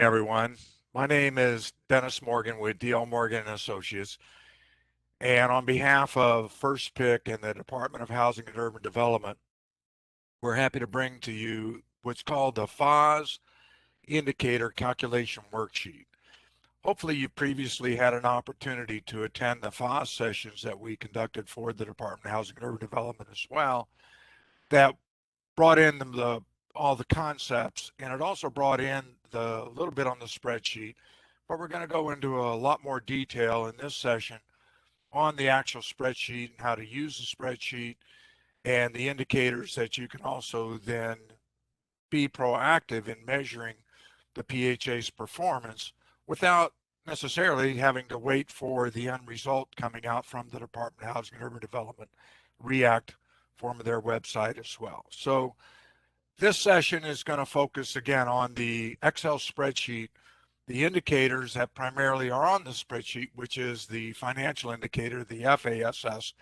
Everyone. My name is Dennis Morgan with D.L. Morgan and Associates. And on behalf of FirstPic and the Department of Housing and Urban Development, we're happy to bring to you what's called the FASS Indicator Calculation Worksheet. Hopefully you previously had an opportunity to attend the FASS sessions that we conducted for the Department of Housing and Urban Development as well, that brought in all the concepts, and it also brought in the little bit on the spreadsheet, but we're going to go into a lot more detail in this session on the actual spreadsheet and how to use the spreadsheet and the indicators that you can also then be proactive in measuring the PHA's performance without necessarily having to wait for the end result coming out from the Department of Housing and Urban Development React form of their website as well. So this session is going to focus again on the Excel spreadsheet, the indicators that primarily are on the spreadsheet, which is the financial indicator, the FASS,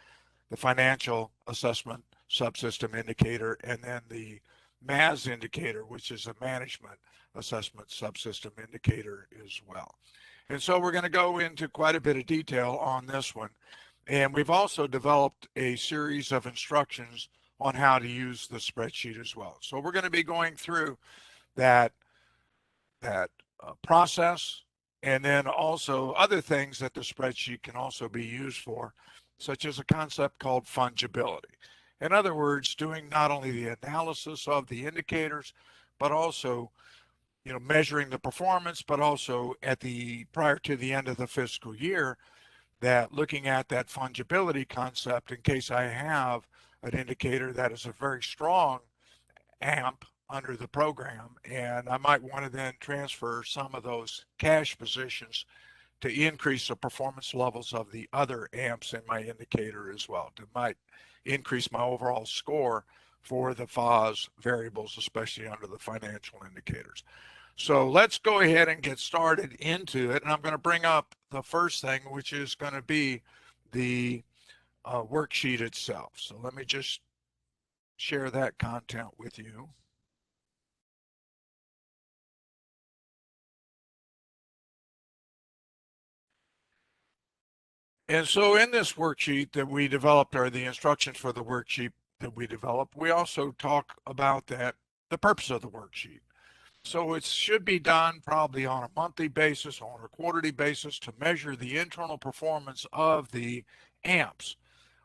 the financial assessment subsystem indicator, and then the MAS indicator, which is a management assessment subsystem indicator as well. And so we're going to go into quite a bit of detail on this one. And we've also developed a series of instructions on how to use the spreadsheet as well. So we're going to be going through that process, and then also other things that the spreadsheet can also be used for, such as a concept called fungibility. In other words, doing not only the analysis of the indicators, but also measuring the performance, but also prior to the end of the fiscal year, that looking at that fungibility concept in case I have an indicator that is a very strong AMP under the program, and I might want to then transfer some of those cash positions to increase the performance levels of the other AMPs in my indicator as well. It might increase my overall score for the FAS variables, especially under the financial indicators. So let's go ahead and get started into it. And I'm going to bring up the first thing, which is going to be the worksheet itself. So let me just share that content with you. And so in this worksheet that we developed, or the instructions for the worksheet that we developed, we also talk about the purpose of the worksheet. So it should be done probably on a monthly basis, on a quarterly basis, to measure the internal performance of the AMPs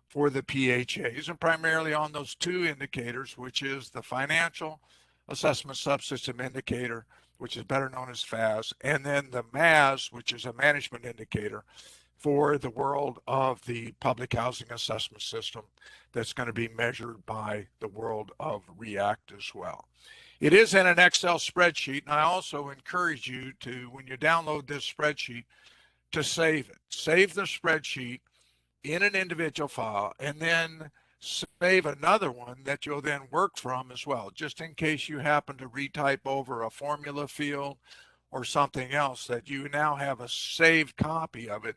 for the PHAs, and primarily on those two indicators, which is the financial assessment subsystem indicator, which is better known as FAS, and then the MAS, which is a management indicator for the world of the public housing assessment system that's going to be measured by the world of REACT as well. It is in an Excel spreadsheet, and I also encourage you to, when you download this spreadsheet, to save it. Save the spreadsheet in an individual file, and then save another one that you'll then work from as well, just in case you happen to retype over a formula field or something else, that you now have a saved copy of it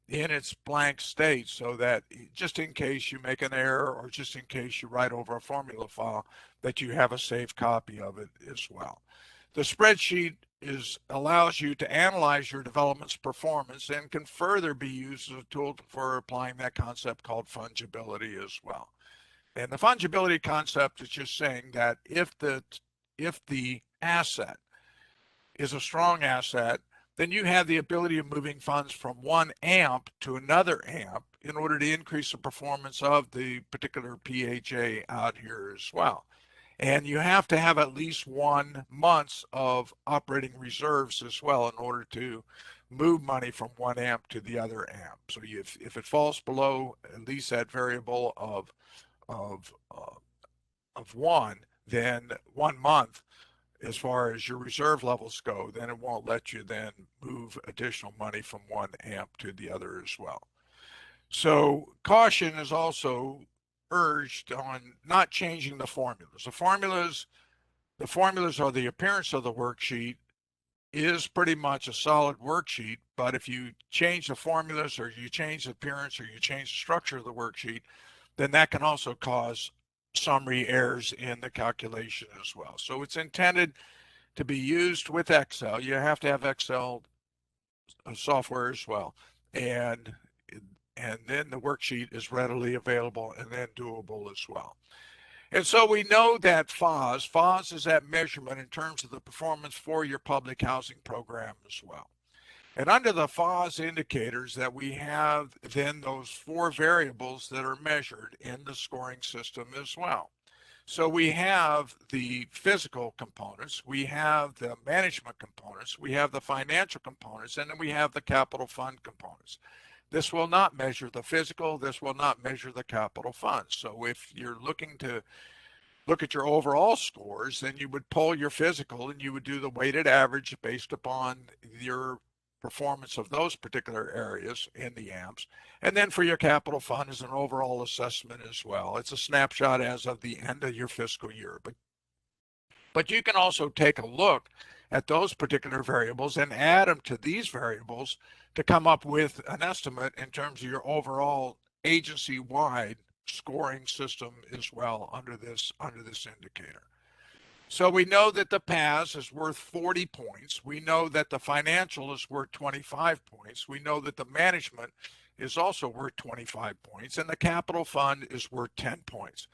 in its blank state, so that just in case you make an error or just in case you write over a formula file, that you have a saved copy of it as well. The spreadsheet allows you to analyze your development's performance and can further be used as a tool for applying that concept called fungibility as well. And the fungibility concept is just saying that if the asset is a strong asset, then you have the ability of moving funds from one AMP to another AMP in order to increase the performance of the particular PHA out here as well. And you have to have at least 1 month of operating reserves as well in order to move money from one AMP to the other AMP. So if it falls below at least that variable of 1, then 1 month, as far as your reserve levels go, then it won't let you then move additional money from one AMP to the other as well. So caution is also urged on not changing the formulas. The formulas are the appearance of the worksheet is pretty much a solid worksheet, but if you change the formulas or you change the appearance or you change the structure of the worksheet, then that can also cause summary errors in the calculation as well. So it's intended to be used with Excel. You have to have Excel software as well. And then the worksheet is readily available and then doable as well. And so we know that FASS is that measurement in terms of the performance for your public housing program as well. And under the FASS indicators that we have then those 4 variables that are measured in the scoring system as well. So we have the physical components, we have the management components, we have the financial components, and then we have the capital fund components. This will not measure the physical, this will not measure the capital funds. So if you're looking to look at your overall scores, then you would pull your physical and you would do the weighted average based upon your performance of those particular areas in the AMPs. And then for your capital fund is an overall assessment as well. It's a snapshot as of the end of your fiscal year. But you can also take a look at those particular variables and add them to these variables to come up with an estimate in terms of your overall agency-wide scoring system as well under this indicator. So we know that the PHAS is worth 40 points. We know that the financial is worth 25 points. We know that the management is also worth 25 points, and the capital fund is worth 10 points.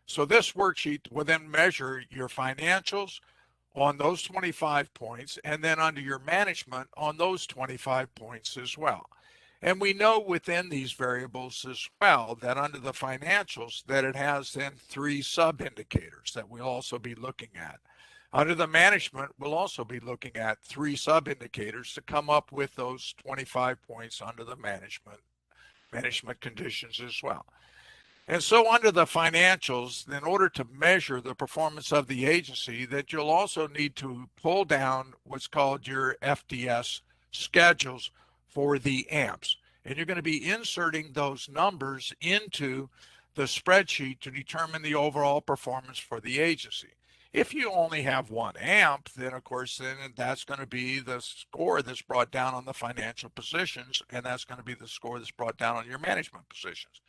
So this worksheet will then measure your financials on those 25 points, and then under your management on those 25 points as well. And we know within these variables as well that under the financials that it has then 3 sub-indicators that we'll also be looking at. Under the management, we'll also be looking at 3 sub-indicators to come up with those 25 points under the management conditions as well. And so under the financials, in order to measure the performance of the agency, that you'll also need to pull down what's called your FDS schedules for the AMPs. And you're going to be inserting those numbers into the spreadsheet to determine the overall performance for the agency. If you only have one AMP, then of course, then that's going to be the score that's brought down on the financial positions, and that's going to be the score that's brought down on your management positions.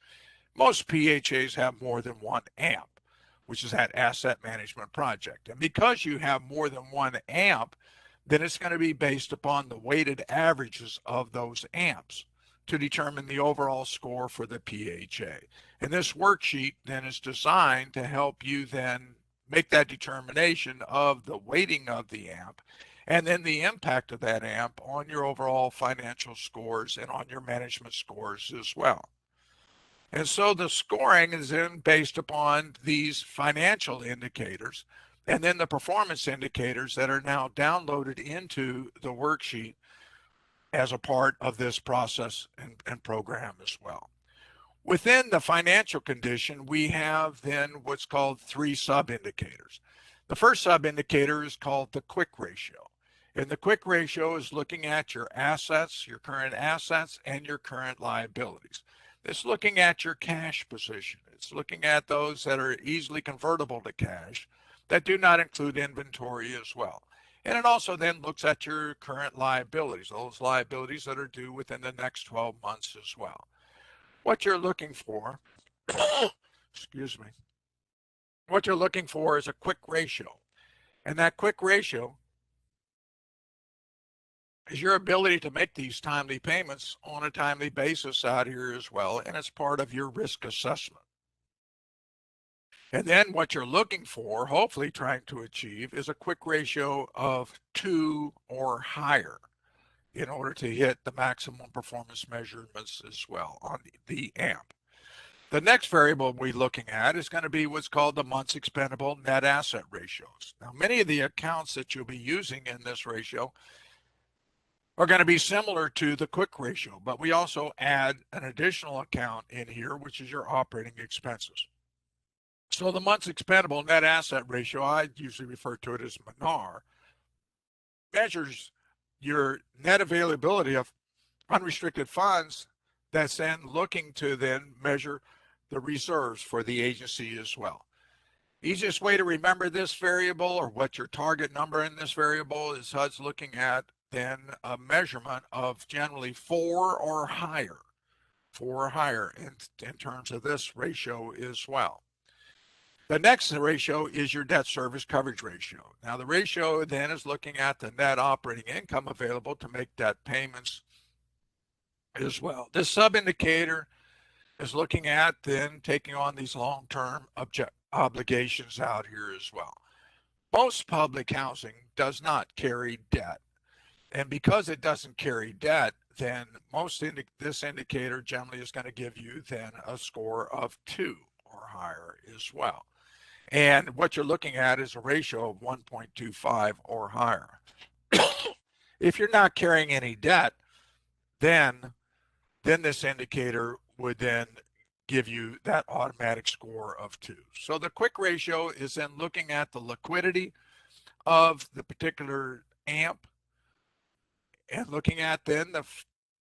Most PHAs have more than one AMP, which is that asset management project. And because you have more than one AMP, then it's going to be based upon the weighted averages of those AMPs to determine the overall score for the PHA. And this worksheet then is designed to help you then make that determination of the weighting of the AMP and then the impact of that AMP on your overall financial scores and on your management scores as well. And so the scoring is then based upon these financial indicators and then the performance indicators that are now downloaded into the worksheet as a part of this process and program as well. Within the financial condition, we have then what's called 3 sub-indicators. The first sub-indicator is called the quick ratio. And the quick ratio is looking at your assets, your current assets, and your current liabilities. It's looking at your cash position. It's looking at those that are easily convertible to cash that do not include inventory as well. And it also then looks at your current liabilities, those liabilities that are due within the next 12 months as well. What you're looking for, excuse me, what you're looking for is a quick ratio. And that quick ratio is your ability to make these timely payments on a timely basis out here as well, and it's part of your risk assessment. And then what you're looking for, hopefully trying to achieve, is a quick ratio of 2 or higher in order to hit the maximum performance measurements as well on the AMP. The next variable we're looking at is going to be what's called the month's expendable net asset ratios. Now, many of the accounts that you'll be using in this ratio are going to be similar to the quick ratio, but we also add an additional account in here, which is your operating expenses. So the month's expendable net asset ratio, I usually refer to it as MNAR, measures your net availability of unrestricted funds that's then looking to then measure the reserves for the agency as well. Easiest way to remember this variable or what your target number in this variable is HUD's looking at then a measurement of generally 4 or higher, 4 or higher in terms of this ratio as well. The next ratio is your debt service coverage ratio. Now, the ratio then is looking at the net operating income available to make debt payments as well. This sub-indicator is looking at then taking on these long-term obligations out here as well. Most public housing does not carry debt. And because it doesn't carry debt, then this indicator generally is going to give you then a score of 2 or higher as well. And what you're looking at is a ratio of 1.25 or higher. If you're not carrying any debt, then this indicator would then give you that automatic score of 2. So the quick ratio is then looking at the liquidity of the particular AMP and looking at then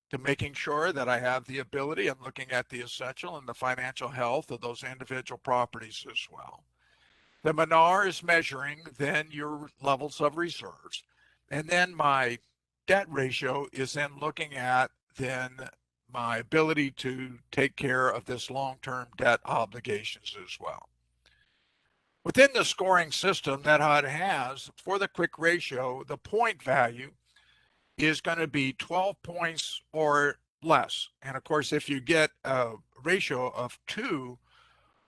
to making sure that I have the ability and looking at the essential and the financial health of those individual properties as well. The MNR is measuring then your levels of reserves. And then my debt ratio is then looking at then my ability to take care of this long-term debt obligations as well. Within the scoring system that HUD has for the quick ratio, the point value is going to be 12 points or less. And of course, if you get a ratio of 2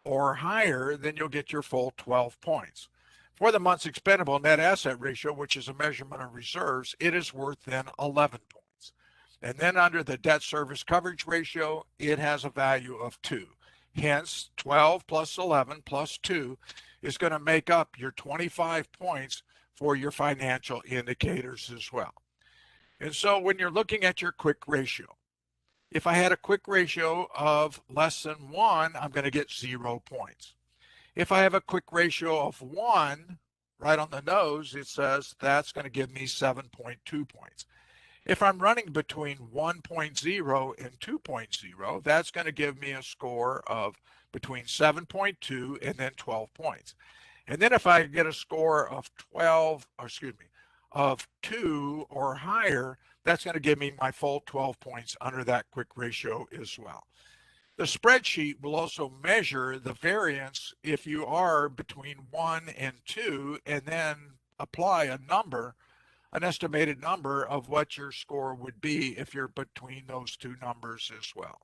or higher, then you'll get your full 12 points. For the month's expendable net asset ratio, which is a measurement of reserves, it is worth then 11 points. And then under the debt service coverage ratio, it has a value of 2. Hence, 12 plus 11 plus 2 is going to make up your 25 points for your financial indicators as well. And so when you're looking at your quick ratio, if I had a quick ratio of less than 1, I'm going to get 0 points. If I have a quick ratio of 1, right on the nose, it says that's going to give me 7.2 points. If I'm running between 1.0 and 2.0, that's going to give me a score of between 7.2 and then 12 points. And then if I get a score of 2 or higher, that's going to give me my full 12 points under that quick ratio as well. The spreadsheet will also measure the variance if you are between 1 and 2 and then apply a number, an estimated number of what your score would be if you're between those two numbers as well.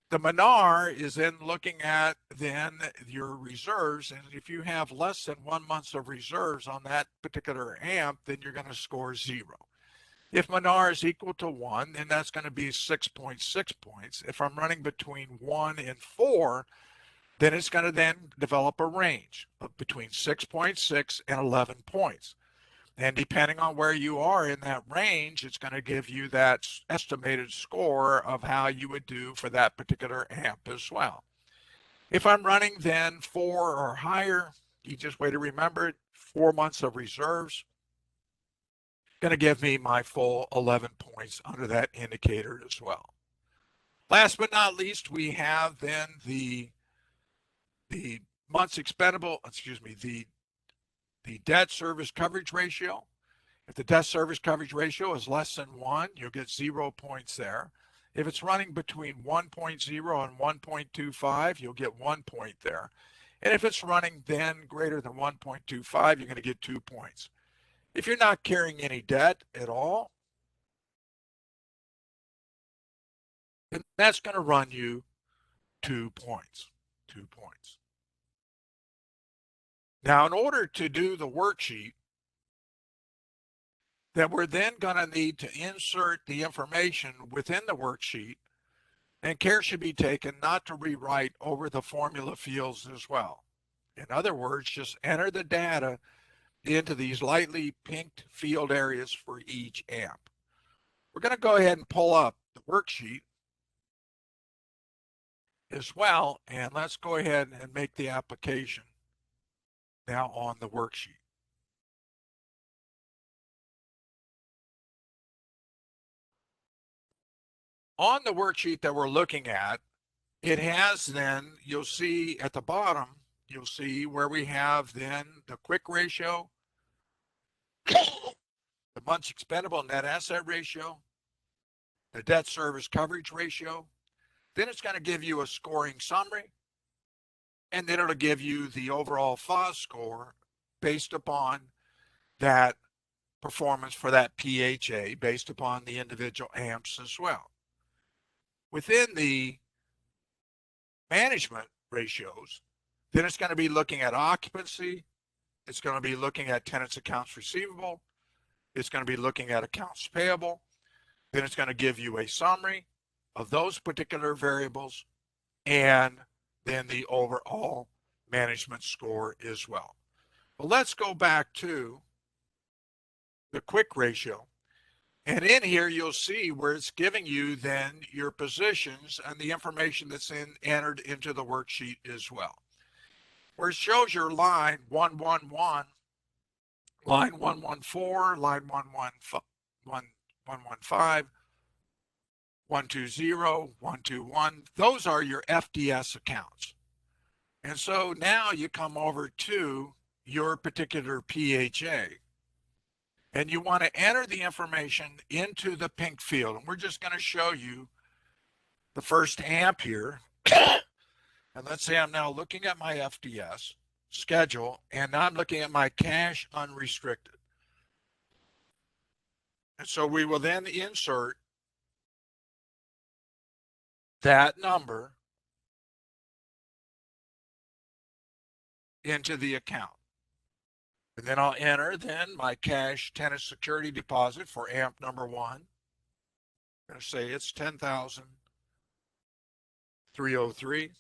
The MNR is then looking at then your reserves, and if you have less than 1 month of reserves on that particular AMP, then you're going to score 0. If MNR is equal to 1, then that's going to be 6.6 points. If I'm running between 1 and 4, then it's going to then develop a range of between 6.6 and 11 points. And depending on where you are in that range, it's going to give you that estimated score of how you would do for that particular AMP as well. If I'm running then 4 or higher, easiest way to remember it, 4 months of reserves, going to give me my full 11 points under that indicator as well. Last but not least, we have then the months expendable, the debt service coverage ratio. If the debt service coverage ratio is less than 1, you'll get 0 points there. If it's running between 1.0 and 1.25, you'll get 1 point there. And if it's running then greater than 1.25, you're going to get 2 points. If you're not carrying any debt at all, then that's going to run you 2 points. 2 points. Now, in order to do the worksheet, that we're then going to need to insert the information within the worksheet, and care should be taken not to rewrite over the formula fields as well. In other words, just enter the data into these lightly pinked field areas for each AMP. We're going to go ahead and pull up the worksheet as well, and let's go ahead and make the application now on the worksheet. On the worksheet that we're looking at, it has then, you'll see at the bottom, you'll see where we have then the quick ratio, the months expendable net asset ratio, the debt service coverage ratio. Then it's going to give you a scoring summary. and then it'll give you the overall FASS score based upon that performance for that PHA, based upon the individual amps as well. Within the management ratios, then it's going to be looking at occupancy, it's going to be looking at tenants' accounts receivable, it's going to be looking at accounts payable, then it's going to give you a summary of those particular variables, and then the overall management score as well. But let's go back to the quick ratio. And in here, you'll see where it's giving you then your positions and the information that's entered into the worksheet as well. Where it shows your line 111, line 114, line 115, 120, 121. Those are your FDS accounts. And so now you come over to your particular PHA. And you want to enter the information into the pink field. And we're just going to show you the first amp here. And let's say I'm now looking at my FDS schedule, and now I'm looking at my cash unrestricted. And so we will then insert that number into the account. And then I'll enter then my cash tenant security deposit for amp number 1. I'm going to say it's 10,303.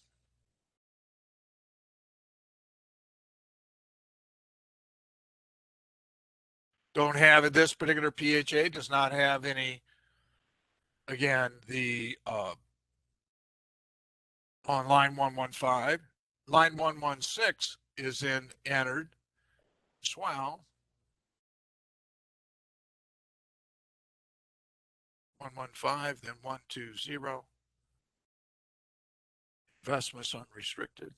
Don't have it. This particular PHA does not have any, again, the on line 115. Line 116 is in entered as well. 115, then 120. Investments unrestricted.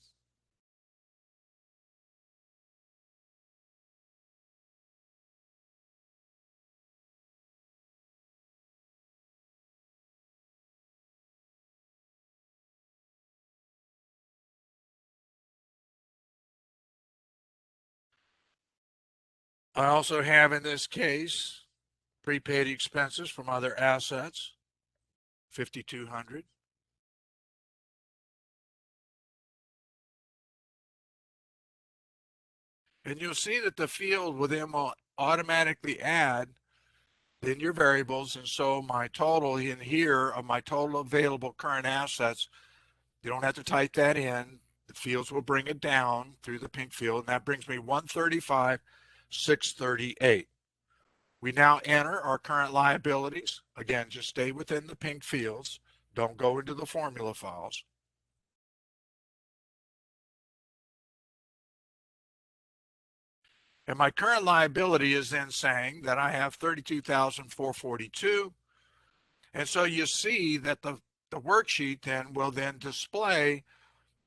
I also have in this case prepaid expenses from other assets, 5,200. And you'll see that the field will then automatically add in your variables. And so my total in here of my total available current assets, you don't have to type that in. The fields will bring it down through the pink field. And that brings me 135,638. We now enter our current liabilities. Again, just stay within the pink fields. Don't go into the formula files. And my current liability is then saying that I have 32,442. And so you see that the worksheet then will then display,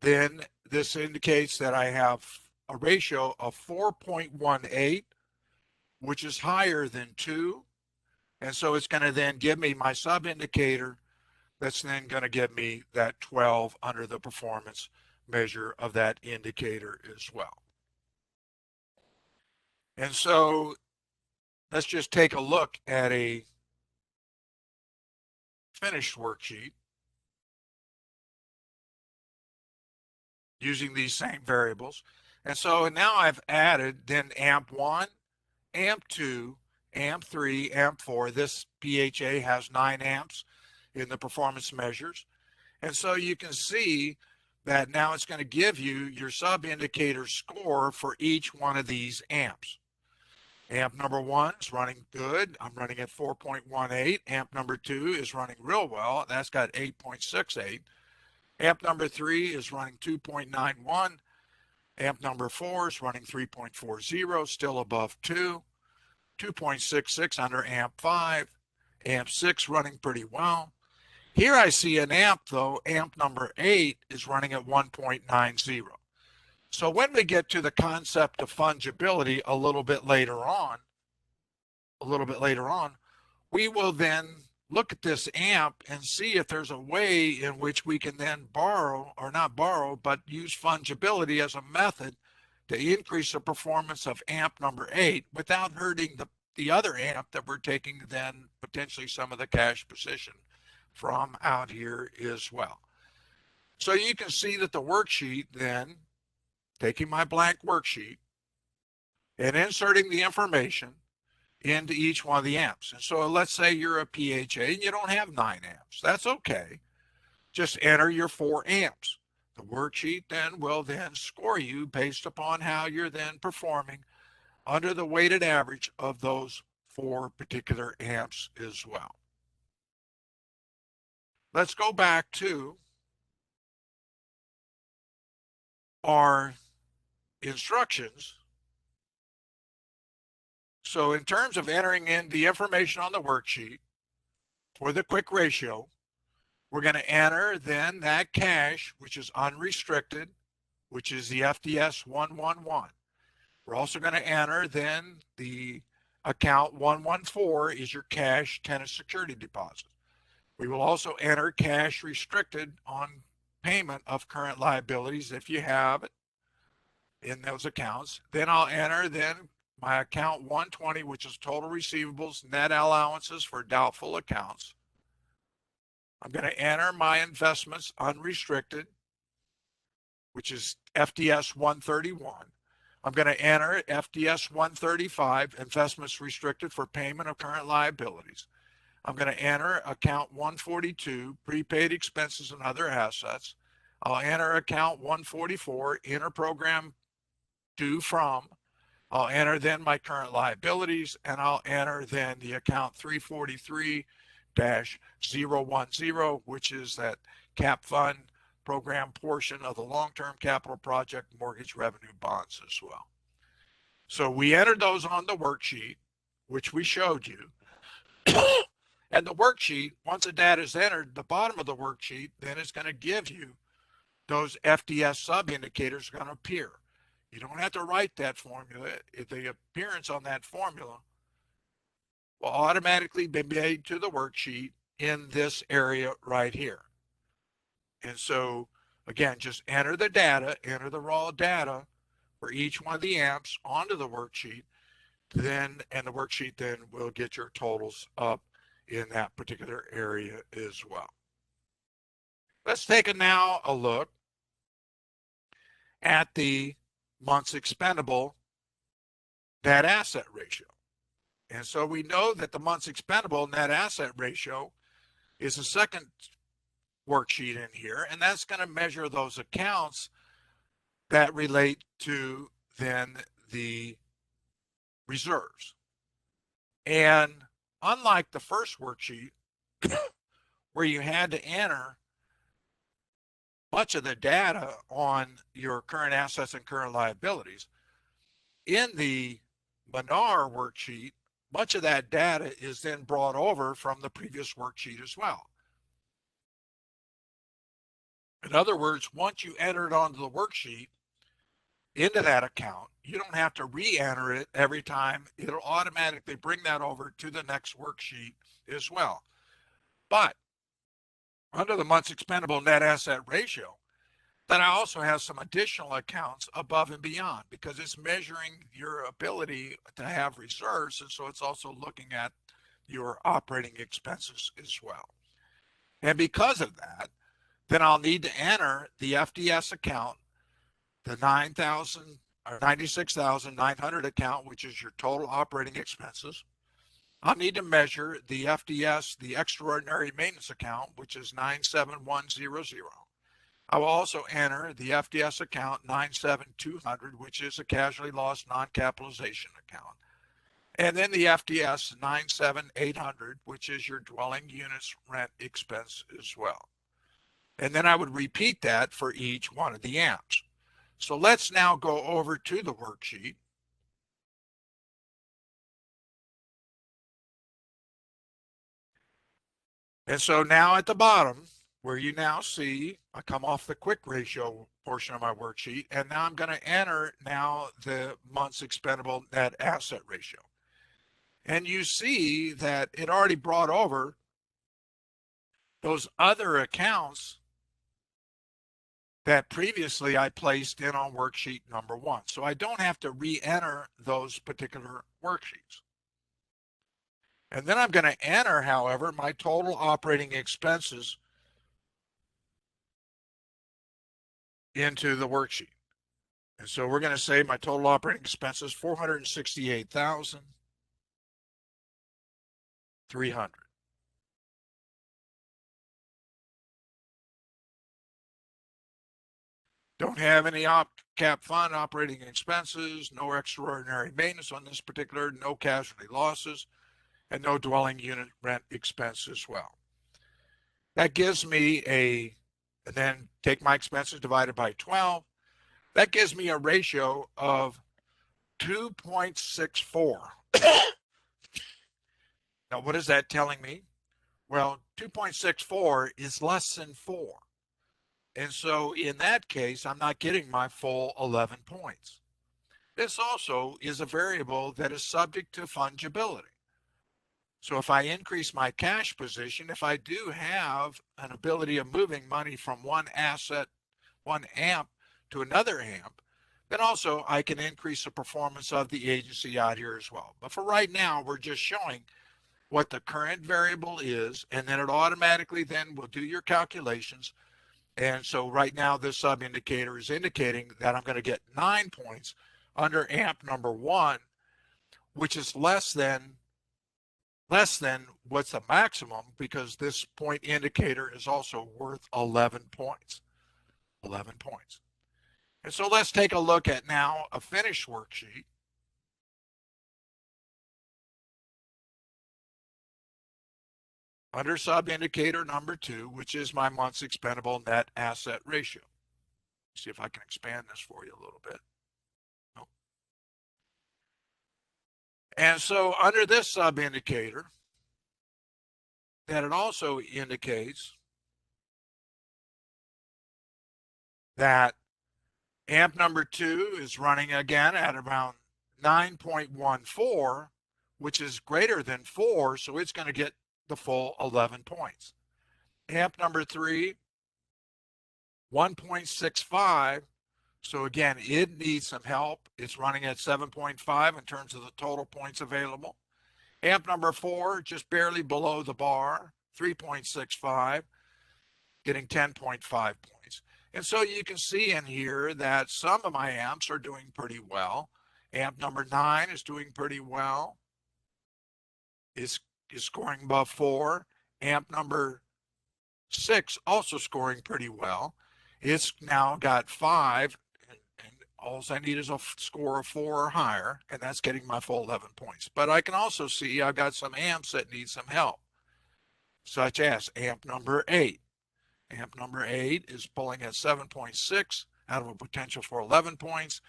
then this indicates that I have a ratio of 4.18, which is higher than 2. And so it's going to then give me my sub indicator that's then going to give me that 12 under the performance measure of that indicator as well. And so let's just take a look at a finished worksheet using these same variables. And so now I've added then amp 1, amp 2, amp 3, amp 4. This PHA has 9 amps in the performance measures. And so you can see that now it's going to give you your sub indicator score for each one of these amps. Amp number 1 is running good. I'm running at 4.18. Amp number 2 is running real well. That's got 8.68. Amp number 3 is running 2.91. Amp number 4 is running 3.40, still above 2. 2.66 under amp 5. Amp 6 running pretty well. Here I see an amp though, amp number 8 is running at 1.90. So when we get to the concept of fungibility a little bit later on, we will then look at this AMP and see if there's a way in which we can then borrow, or not borrow, but use fungibility as a method to increase the performance of AMP number 8 without hurting the other AMP that we're taking then potentially some of the cash position from out here as well. So you can see that the worksheet then, taking my blank worksheet and inserting the information into each one of the amps. And so let's say you're a PHA and you don't have 9 amps. That's okay. Just enter your 4 amps. The worksheet then will then score you based upon how you're then performing under the weighted average of those 4 particular amps as well. Let's go back to our instructions. So in terms of entering in the information on the worksheet for the quick ratio, we're going to enter then that cash, which is unrestricted, which is the FDS 111. We're also going to enter then the account 114 is your cash tenant security deposit. We will also enter cash restricted on payment of current liabilities if you have it in those accounts. Then I'll enter then my account 120, which is total receivables, net allowances for doubtful accounts. I'm going to enter my investments unrestricted, which is FDS 131. I'm going to enter FDS 135, investments restricted for payment of current liabilities. I'm going to enter account 142, prepaid expenses and other assets. I'll enter account 144, interprogram due from. I'll enter then my current liabilities, and I'll enter then the account 343-010, which is that cap fund program portion of the long-term capital project mortgage revenue bonds as well. So we entered those on the worksheet, which we showed you. And the worksheet, once the data is entered, the bottom of the worksheet, then it's going to give you those FDS sub-indicators are going to appear. You don't have to write that formula. If the appearance on that formula will automatically be made to the worksheet in this area right here. And so, again, just enter the data, enter the raw data for each one of the amps onto the worksheet, then, and the worksheet then will get your totals up in that particular area as well. Let's take now a look at the months expendable net asset ratio. And so we know that the months expendable net asset ratio is the second worksheet in here, and that's going to measure those accounts that relate to then the reserves. And unlike the first worksheet where you had to enter much of the data on your current assets and current liabilities, in the Manar worksheet, much of that data is then brought over from the previous worksheet as well. In other words, once you enter it onto the worksheet into that account, you don't have to re-enter it every time. It'll automatically bring that over to the next worksheet as well. But under the months expendable net asset ratio, then I also have some additional accounts above and beyond, because it's measuring your ability to have reserves. And so it's also looking at your operating expenses as well. And because of that, then I'll need to enter the FDS account, the 9,000 or 96,900 account, which is your total operating expenses. I'll need to measure the FDS, the extraordinary maintenance account, which is 97100. I will also enter the FDS account 97200, which is a casualty loss non-capitalization account. And then the FDS 97800, which is your dwelling units rent expense as well. And then I would repeat that for each one of the amps. So let's now go over to the worksheet. And so now at the bottom, where you now see, I come off the quick ratio portion of my worksheet, and now I'm going to enter now the months expendable net asset ratio. And you see that it already brought over those other accounts that previously I placed in on worksheet number 1. So I don't have to re-enter those particular worksheets. And then I'm going to enter, however, my total operating expenses into the worksheet. And so we're going to say my total operating expenses, $468,300. Don't have any cap fund operating expenses, no extraordinary maintenance on this particular, no casualty losses, and no dwelling unit rent expense as well. That gives me and then take my expenses divided by 12. That gives me a ratio of 2.64. Now, what is that telling me? Well, 2.64 is less than 4. And so in that case, I'm not getting my full 11 points. This also is a variable that is subject to fungibility. So if I increase my cash position, if I do have an ability of moving money from one asset, one AMP to another AMP, then also I can increase the performance of the agency out here as well. But for right now, we're just showing what the current variable is, and then it automatically then will do your calculations. And so right now this sub indicator is indicating that I'm going to get 9 points under AMP number 1, which is less than what's the maximum, because this point indicator is also worth 11 points. 11 points. And so let's take a look at now a finished worksheet. Under sub indicator number 2, which is my month's expendable net asset ratio. See if I can expand this for you a little bit. Nope. And so under this sub indicator, that it also indicates that AMP number 2 is running again at around 9.14, which is greater than 4, so it's going to get the full 11 points. AMP number 3, 1.65, so again, it needs some help. It's running at 7.5 in terms of the total points available. AMP number 4, just barely below the bar, 3.65, getting 10.5 points. And so you can see in here that some of my amps are doing pretty well. Amp number 9 is doing pretty well. Is scoring above 4. Amp number 6 also scoring pretty well. It's now got 5, and all I need is a score of 4 or higher, and that's getting my full 11 points. But I can also see I've got some amps that need some help, such as amp number 8. Amp number 8 is pulling at 7.6 out of a potential for 11 points,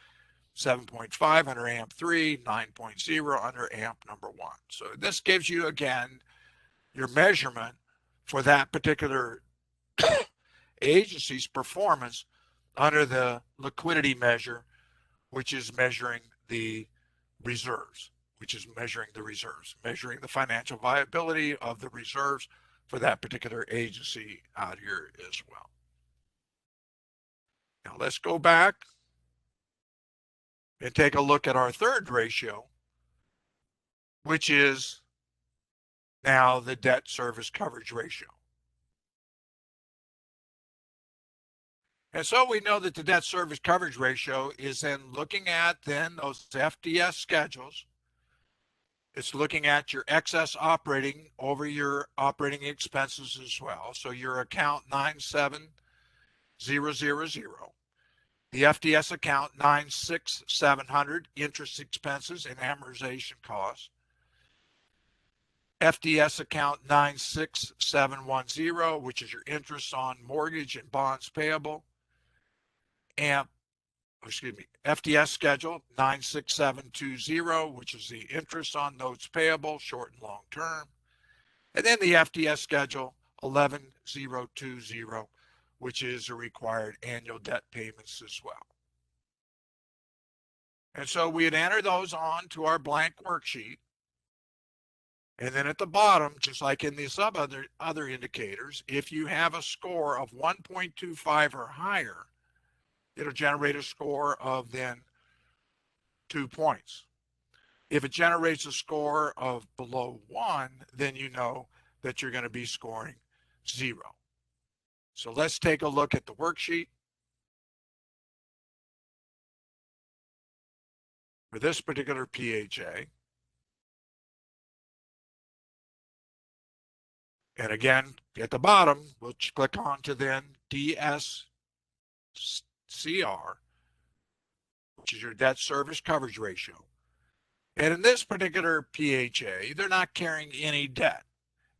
7.5 under AMP 3, 9.0 under AMP number 1. So this gives you, again, your measurement for that particular agency's performance under the liquidity measure, which is measuring the reserves, measuring the financial viability of the reserves for that particular agency out here as well. Now let's go back and take a look at our third ratio, which is now the debt service coverage ratio. And so we know that the debt service coverage ratio is then looking at then those FDS schedules. It's looking at your excess operating over your operating expenses as well. So your account 97000, the FDS account 96700, interest expenses and amortization costs. FDS account 96710, which is your interest on mortgage and bonds payable. FDS schedule 96720, which is the interest on notes payable, short and long term. And then the FDS schedule 11020, which is the required annual debt payments as well. And so we'd enter those on to our blank worksheet. And then at the bottom, just like in these other indicators, if you have a score of 1.25 or higher, it'll generate a score of then 2 points. If it generates a score of below 1, then you know that you're going to be scoring 0. So let's take a look at the worksheet. For this particular PHA. And again, at the bottom, we'll click on to then DSCR, which is your debt service coverage ratio. And in this particular PHA, they're not carrying any debt.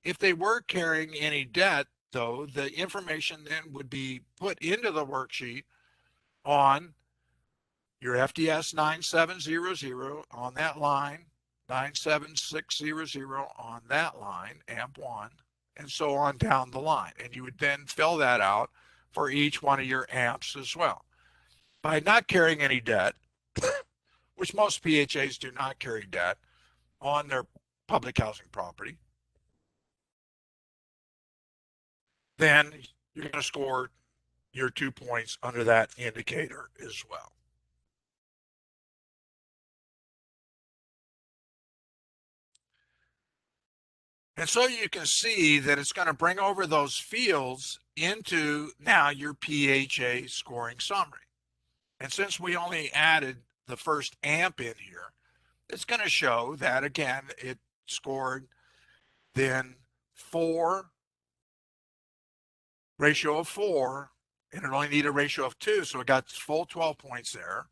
If they were carrying any debt, though, the information then would be put into the worksheet on your FDS 9700 on that line, 97600 on that line, AMP1, and so on down the line. And you would then fill that out for each one of your amps as well. By not carrying any debt, which most PHAs do not carry debt on their public housing property, then you're going to score your 2 points under that indicator as well. And so you can see that it's going to bring over those fields into now your PHA scoring summary. And since we only added the first amp in here, it's going to show that, again, it scored then 4, ratio of 4, and it only needed a ratio of 2, so it got full 12 points there.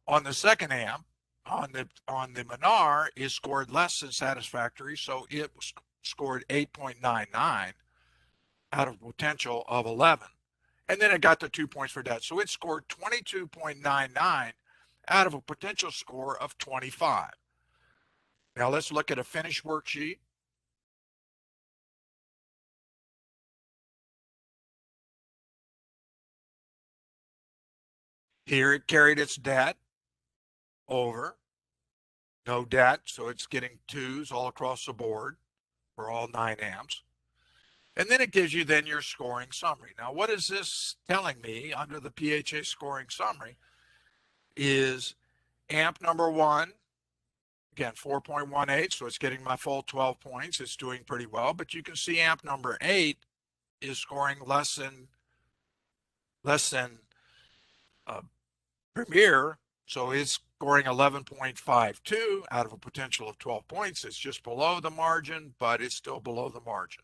On the second amp, on the Manar, is scored less than satisfactory, so it scored 8.99 out of potential of 11. And then it got the 2 points for debt. So it scored 22.99 out of a potential score of 25. Now let's look at a finished worksheet. Here it carried its debt over. No debt, so it's getting 2s all across the board for all 9 amps. And then it gives you then your scoring summary. Now, what is this telling me under the PHA scoring summary is amp number 1, again, 4.18, so it's getting my full 12 points. It's doing pretty well, but you can see amp number 8 is scoring less than Premier, so it's scoring 11.52 out of a potential of 12 points. It's just below the margin, but it's still below the margin.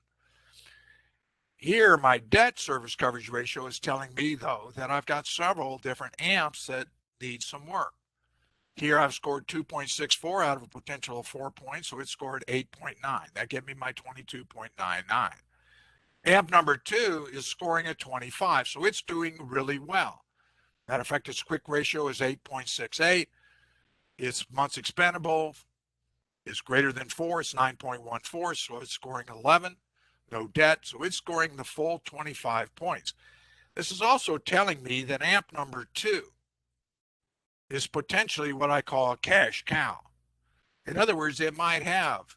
Here, my debt service coverage ratio is telling me, though, that I've got several different amps that need some work. Here, I've scored 2.64 out of a potential of 4 points, so it scored 8.9. That gave me my 22.99. Amp number 2 is scoring at 25, so it's doing really well. Matter of fact, its quick ratio is 8.68. Its months expendable is greater than 4. It's 9.14, so it's scoring 11. No debt, so it's scoring the full 25 points. This is also telling me that amp number 2 is potentially what I call a cash cow. In other words, it might have,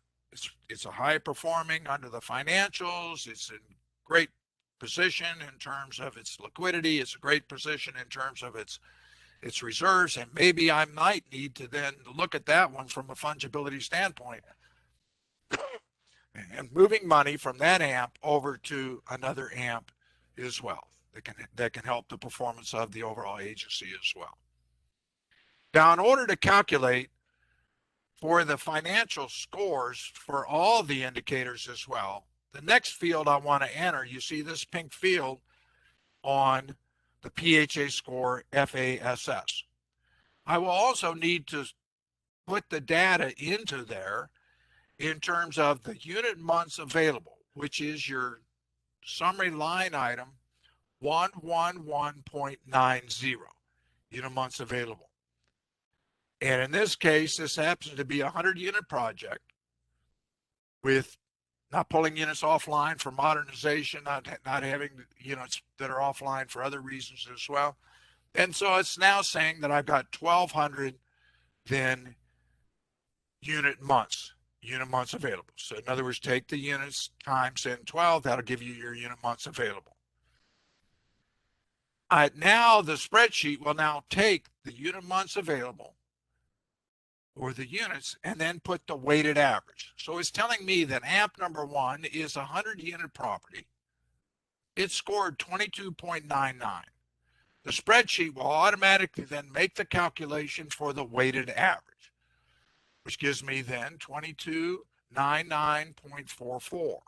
it's a high performing under the financials. It's in great position in terms of its liquidity. It's a great position in terms of its reserves. And maybe I might need to then look at that one from a fungibility standpoint and moving money from that amp over to another amp as well. That can help the performance of the overall agency as well. Now, in order to calculate for the financial scores for all the indicators as well, the next field I want to enter, you see this pink field on the PHA score FASS. I will also need to put the data into there in terms of the unit months available, which is your summary line item 111.90 unit months available. And in this case, this happens to be a 100-unit project with not pulling units offline for modernization, not having units that are offline for other reasons as well. And so it's now saying that I've got 1,200 then unit months unit months available. So in other words, take the units times in 12, that'll give you your unit months available. Now the spreadsheet will now take the unit months available or the units and then put the weighted average. So it's telling me that AMP number 1 is a 100 unit property. It scored 22.99. The spreadsheet will automatically then make the calculation for the weighted average, which gives me then 2299.44.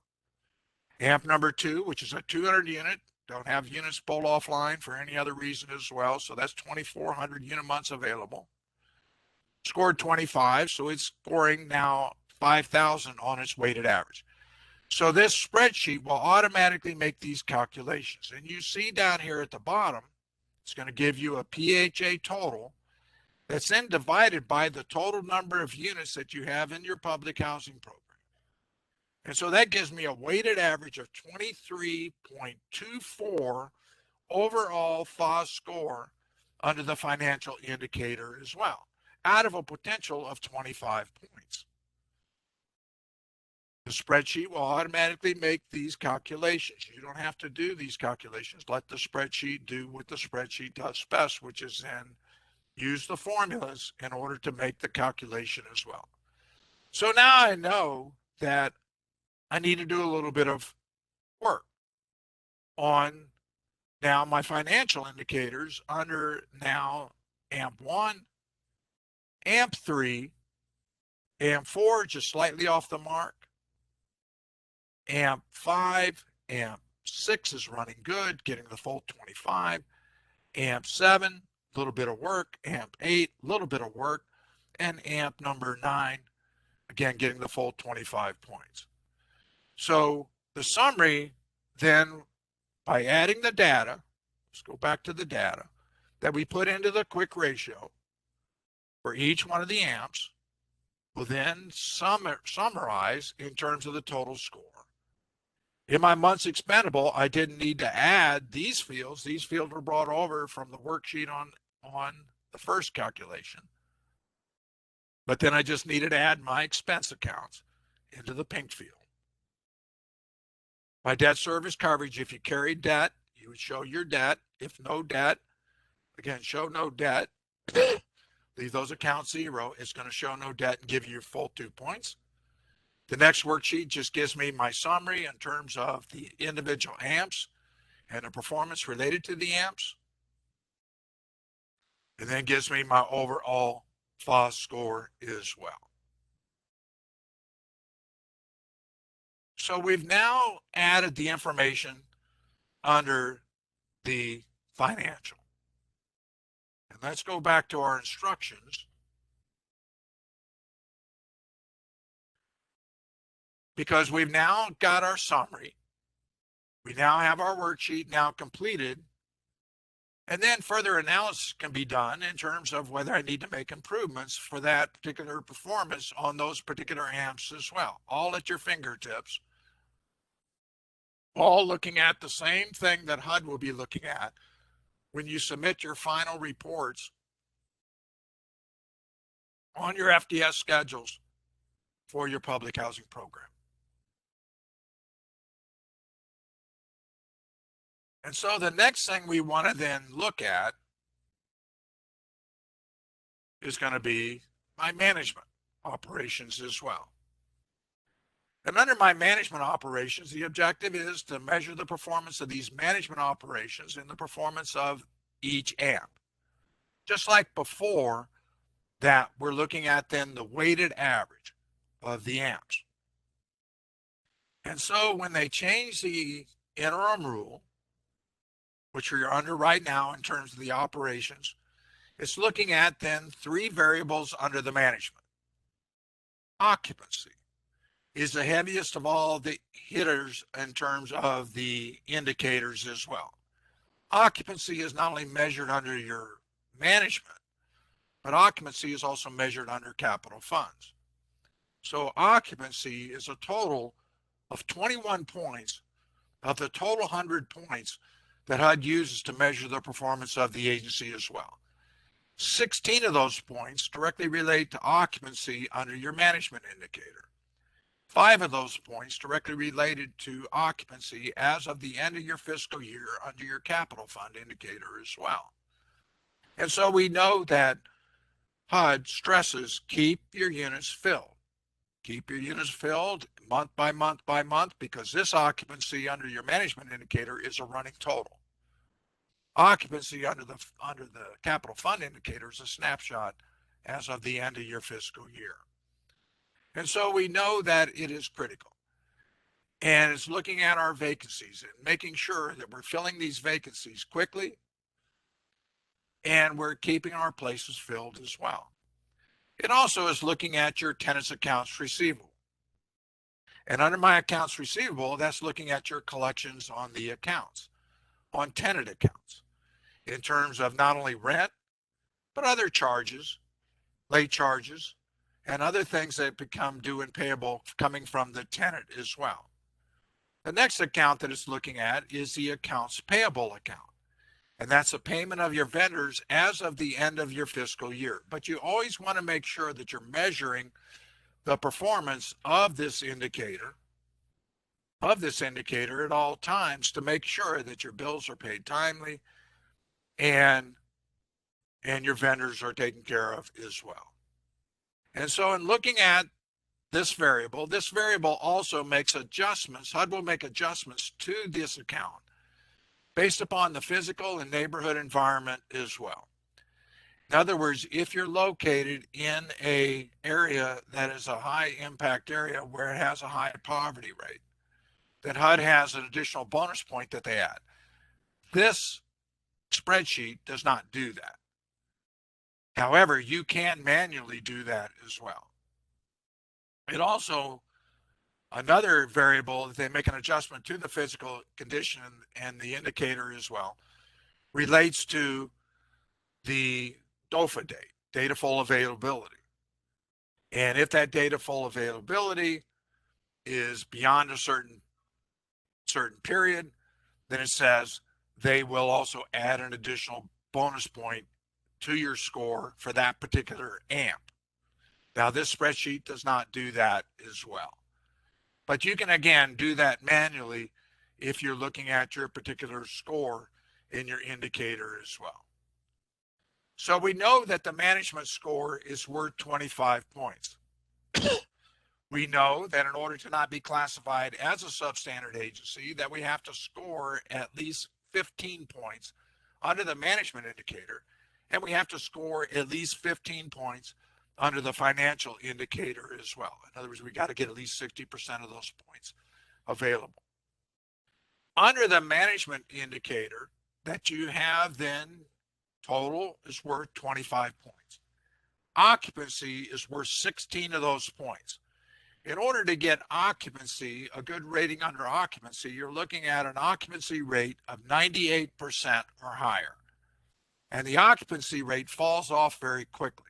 AMP number 2, which is a 200 unit, don't have units pulled offline for any other reason as well, so that's 2,400 unit months available. Scored 25, so it's scoring now 5,000 on its weighted average. So this spreadsheet will automatically make these calculations. And you see down here at the bottom, it's going to give you a PHA total that's then divided by the total number of units that you have in your public housing program. And so that gives me a weighted average of 23.24 overall FASS score under the financial indicator as well, out of a potential of 25 points. The spreadsheet will automatically make these calculations. You don't have to do these calculations. Let the spreadsheet do what the spreadsheet does best, which is then use the formulas in order to make the calculation as well. So now I know that I need to do a little bit of work on now my financial indicators under now AMP 1, AMP 3, AMP 4 just slightly off the mark, AMP 5, AMP 6 is running good, getting the full 25, AMP 7, a little bit of work, AMP 8, a little bit of work, and AMP number 9, again, getting the full 25 points. So the summary then, by adding the data, let's go back to the data, that we put into the quick ratio for each one of the amps, will then summarize in terms of the total score. In my months expendable, I didn't need to add these fields. These fields were brought over from the worksheet on the first calculation. But then I just needed to add my expense accounts into the pink field. My debt service coverage, if you carried debt, you would show your debt. If no debt, again, show no debt. Leave those accounts zero. It's going to show no debt and give you your full 2 points. The next worksheet just gives me my summary in terms of the individual amps and the performance related to the amps. And then gives me my overall FASS score as well. So we've now added the information under the financial. And let's go back to our instructions. Because we've now got our summary. We now have our worksheet now completed. And then further analysis can be done in terms of whether I need to make improvements for that particular performance on those particular amps as well. All at your fingertips. All looking at the same thing that HUD will be looking at when you submit your final reports on your FDS schedules for your public housing program. And so the next thing we want to then look at is going to be my management operations as well. And under my management operations, the objective is to measure the performance of these management operations and the performance of each amp. Just like before that, we're looking at then the weighted average of the amps. And so when they change the interim rule, which you're under right now in terms of the operations, it's looking at then 3 variables under the management. Occupancy is the heaviest of all the hitters in terms of the indicators as well. Occupancy is not only measured under your management, but occupancy is also measured under capital funds. So occupancy is a total of 21 points of the total 100 points that HUD uses to measure the performance of the agency as well. 16 of those points directly relate to occupancy under your management indicator. 5 of those points directly related to occupancy as of the end of your fiscal year under your capital fund indicator as well. And so we know that HUD stresses keep your units filled. Keep your units filled month by month by month, because this occupancy under your management indicator is a running total. Occupancy under the capital fund indicator is a snapshot as of the end of your fiscal year. And so we know that it is critical. And it's looking at our vacancies and making sure that we're filling these vacancies quickly and we're keeping our places filled as well. It also is looking at your tenant's accounts receivable. And under my accounts receivable, that's looking at your collections on the accounts, on tenant accounts, in terms of not only rent, but other charges, late charges, and other things that become due and payable coming from the tenant as well. The next account that it's looking at is the accounts payable account. And that's a payment of your vendors as of the end of your fiscal year. But you always want to make sure that you're measuring the performance of this indicator at all times to make sure that your bills are paid timely and your vendors are taken care of as well. And so in looking at this variable also makes adjustments. HUD will make adjustments to this account based upon the physical and neighborhood environment as well. In other words, if you're located in an area that is a high impact area where it has a high poverty rate, then HUD has an additional bonus point that they add. This spreadsheet does not do that. However, you can manually do that as well. It also, another variable that they make an adjustment to the physical condition and the indicator as well, relates to the DOFA date, data full availability. And if that data full availability is beyond a certain period, then it says they will also add an additional bonus point to your score for that particular AMP. Now, this spreadsheet does not do that as well. But you can, again, do that manually if you're looking at your particular score in your indicator as well. So we know that the management score is worth 25 points. We know that in order to not be classified as a substandard agency, that we have to score at least 15 points under the management indicator, and we have to score at least 15 points under the financial indicator as well. In other words, we got to get at least 60% of those points available. Under the management indicator that you have, then total is worth 25 points. Occupancy is worth 16 of those points. In order to get occupancy, a good rating under occupancy, you're looking at an occupancy rate of 98% or higher. And the occupancy rate falls off very quickly.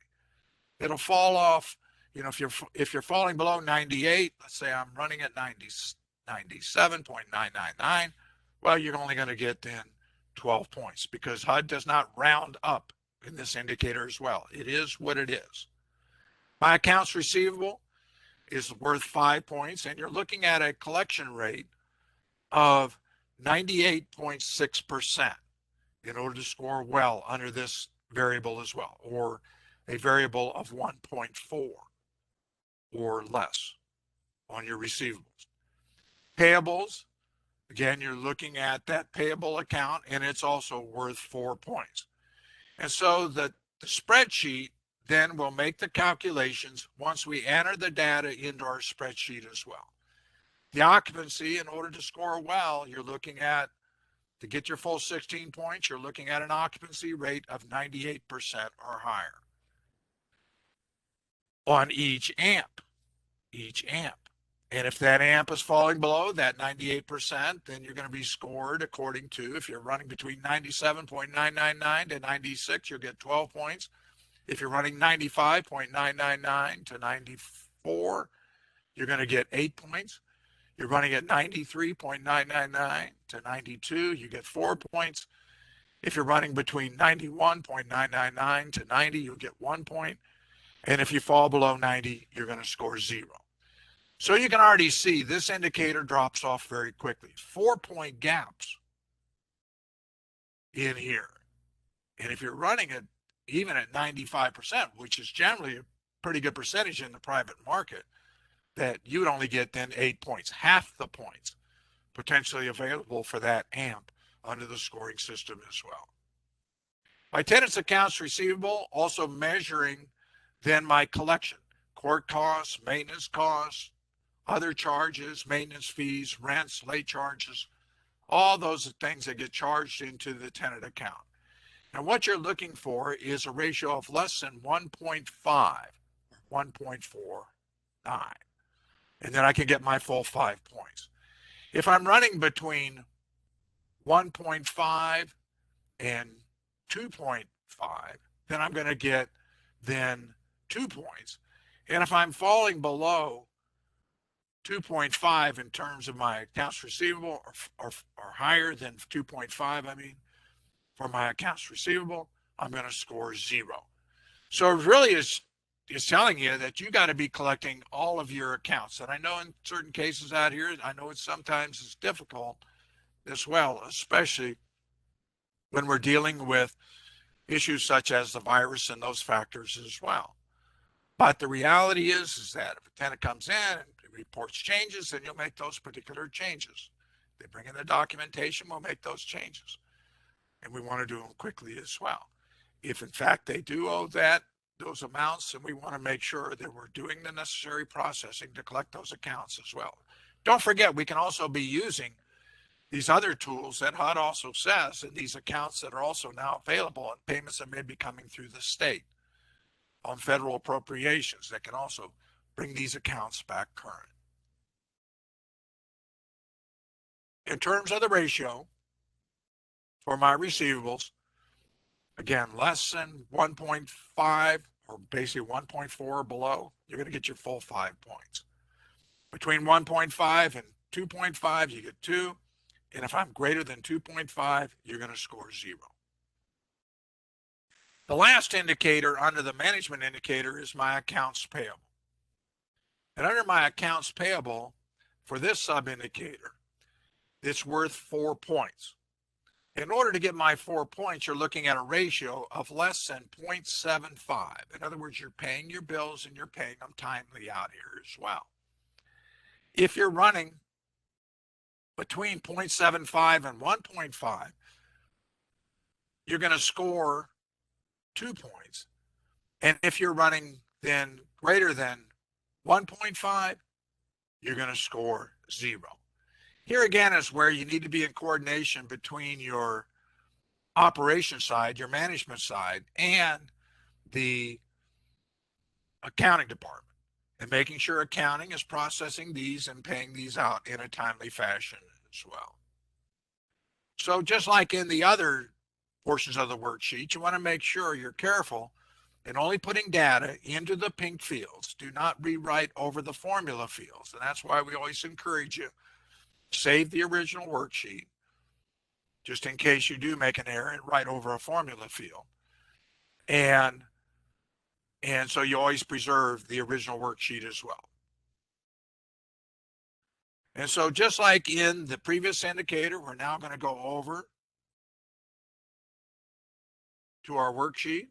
It'll fall off, if you're falling below 98, let's say I'm running at 97.999, well, you're only going to get then 12 points because HUD does not round up in this indicator as well. It is what it is. My accounts receivable is worth 5 points, and you're looking at a collection rate of 98.6% in order to score well under this variable as well, or a variable of 1.4 or less on your receivables. Payables, again, you're looking at that payable account, and it's also worth 4 points. And so the spreadsheet then will make the calculations once we enter the data into our spreadsheet as well. The occupancy, in order to score well, you're looking at, to get your full 16 points, you're looking at an occupancy rate of 98% or higher on each AMP. And if that AMP is falling below that 98%, then you're going to be scored according to, if you're running between 97.999 to 96, you'll get 12 points. If you're running 95.999 to 94, you're going to get 8 points. You're running at 93.999 to 92, you get 4 points. If you're running between 91.999 to 90, you'll get 1 point. And if you fall below 90, you're going to score 0. So you can already see this indicator drops off very quickly. 4-point gaps in here. And if you're running it even at 95%, which is generally a pretty good percentage in the private market, that you would only get then 8 points, half the points potentially available for that AMP under the scoring system as well. My tenant's accounts receivable, also measuring then my collection, court costs, maintenance costs, other charges, maintenance fees, rents, late charges, all those things that get charged into the tenant account. And what you're looking for is a ratio of less than 1.5, 1.49. And then I can get my full 5 points. If I'm running between 1.5 and 2.5, then I'm going to get then 2 points. And if I'm falling below 2.5 in terms of my accounts receivable, or higher than 2.5, I mean, for my accounts receivable, I'm going to score 0. So it really is telling you that you got to be collecting all of your accounts. And I know in certain cases out here, I know it's sometimes it's difficult as well, especially when we're dealing with issues such as the virus and those factors as well. But the reality is that if a tenant comes in and reports changes, then you'll make those particular changes. They bring in the documentation, we'll make those changes. And we want to do them quickly as well. If in fact they do owe those amounts, then we want to make sure that we're doing the necessary processing to collect those accounts as well. Don't forget, we can also be using these other tools that HUD also says, and these accounts that are also now available and payments that may be coming through the state on federal appropriations that can also bring these accounts back current. In terms of the ratio for my receivables, again, less than 1.5 or basically 1.4 or below, you're going to get your full 5 points. Between 1.5 and 2.5, you get 2. And if I'm greater than 2.5, you're going to score 0. The last indicator under the management indicator is my accounts payable. And under my accounts payable, for this sub-indicator, it's worth 4 points. In order to get my 4 points, you're looking at a ratio of less than 0.75. In other words, you're paying your bills and you're paying them timely out here as well. If you're running between 0.75 and 1.5, you're going to score 2 points. And if you're running then greater than 1.5, you're going to score 0. Here again is where you need to be in coordination between your operation side, your management side, and the accounting department, and making sure accounting is processing these and paying these out in a timely fashion as well. So just like in the other portions of the worksheet, you want to make sure you're careful in only putting data into the pink fields. Do not rewrite over the formula fields. And that's why we always encourage you, save the original worksheet, just in case you do make an error and write over a formula field. And so you always preserve the original worksheet as well. And so just like in the previous indicator, we're now going to go over to our worksheet.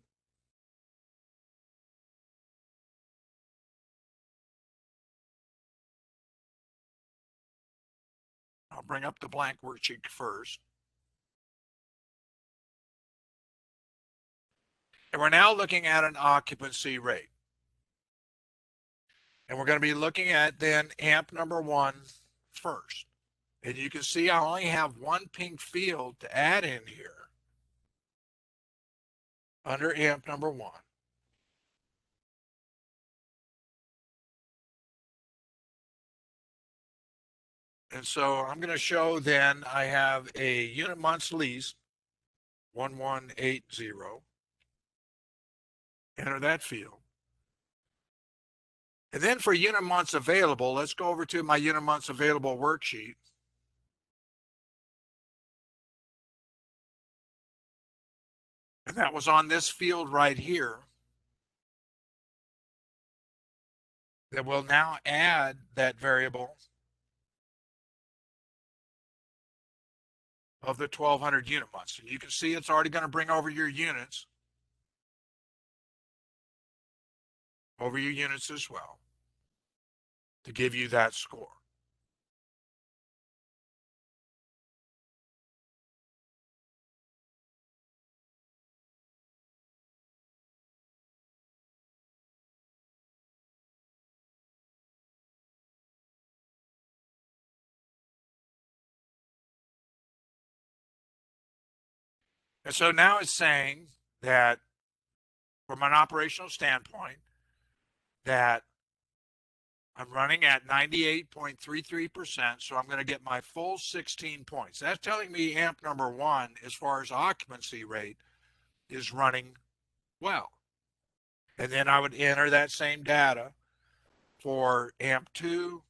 I'll bring up the blank worksheet first. And we're now looking at an occupancy rate. And we're going to be looking at then AMP number 1 first. And you can see I only have one pink field to add in here under AMP number 1. And so I'm going to show then I have a unit months leased, 1180. Enter that field. And then for unit months available, let's go over to my unit months available worksheet. And that was on this field right here. that will now add that variable of the 1,200 unit months. And you can see it's already going to bring over your units as well to give you that score. And so now it's saying that from an operational standpoint, that I'm running at 98.33%, so I'm going to get my full 16 points. That's telling me AMP number 1, as far as occupancy rate, is running well. And then I would enter that same data for AMP 2,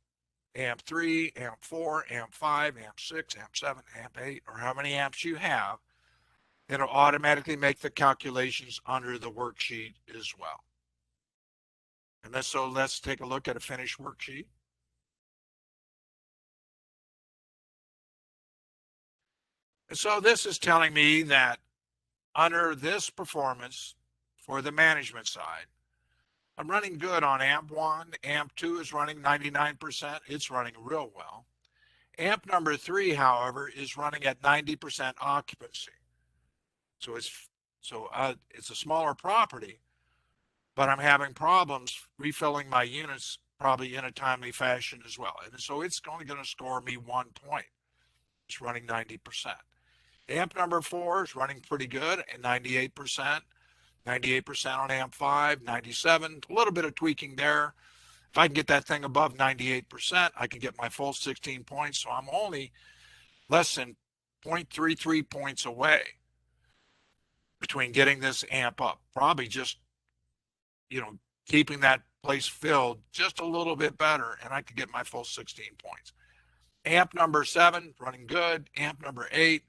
AMP 3, AMP 4, AMP 5, AMP 6, AMP 7, AMP 8, or how many amps you have. It'll automatically make the calculations under the worksheet as well. And so let's take a look at a finished worksheet. And so this is telling me that under this performance for the management side, I'm running good on AMP 1. AMP 2 is running 99%. It's running real well. AMP number 3, however, is running at 90% occupancy. So it's a smaller property, but I'm having problems refilling my units probably in a timely fashion as well. And so it's only going to score me 1 point. It's running 90%. AMP number 4 is running pretty good at 98%. 98% on AMP 5, 97, a little bit of tweaking there. If I can get that thing above 98%, I can get my full 16 points. So I'm only less than 0.33 points away between getting this AMP up. Probably just, keeping that place filled just a little bit better, and I could get my full 16 points. AMP number 7, running good. AMP number 8,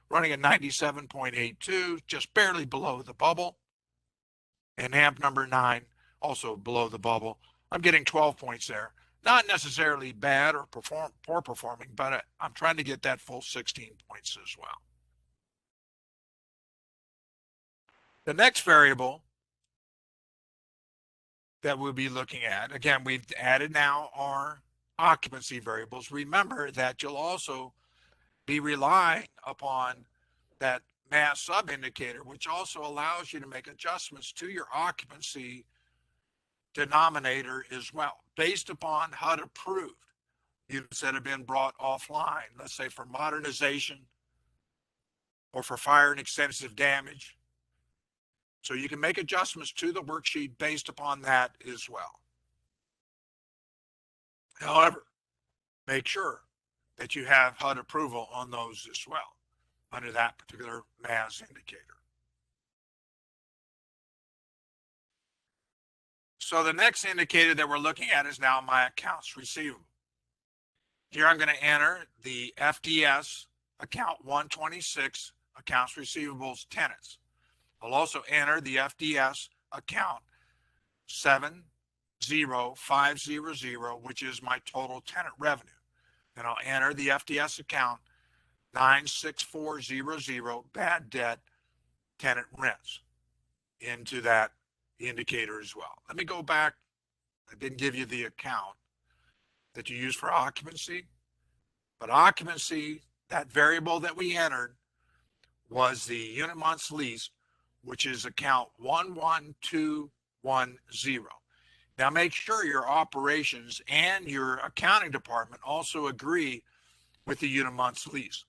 running at 97.82, just barely below the bubble. And AMP number 9, also below the bubble. I'm getting 12 points there. Not necessarily bad or poor performing, but I'm trying to get that full 16 points as well. The next variable that we'll be looking at, again, we've added now our occupancy variables. Remember that you'll also be relying upon that mass sub indicator, which also allows you to make adjustments to your occupancy denominator as well, based upon HUD approved units that have been brought offline, let's say for modernization or for fire and extensive damage. So you can make adjustments to the worksheet based upon that as well. However, make sure that you have HUD approval on those as well under that particular MAS indicator. So the next indicator that we're looking at is now my accounts receivable. Here I'm going to enter the FDS account 126 accounts receivables tenants. I'll also enter the FDS account 70500, which is my total tenant revenue. Then I'll enter the FDS account 96400 bad debt tenant rents into that indicator as well. Let me go back. I didn't give you the account that you use for occupancy, but occupancy, that variable that we entered was the unit months leased, which is account 11210. Now make sure your operations and your accounting department also agree with the unit months lease.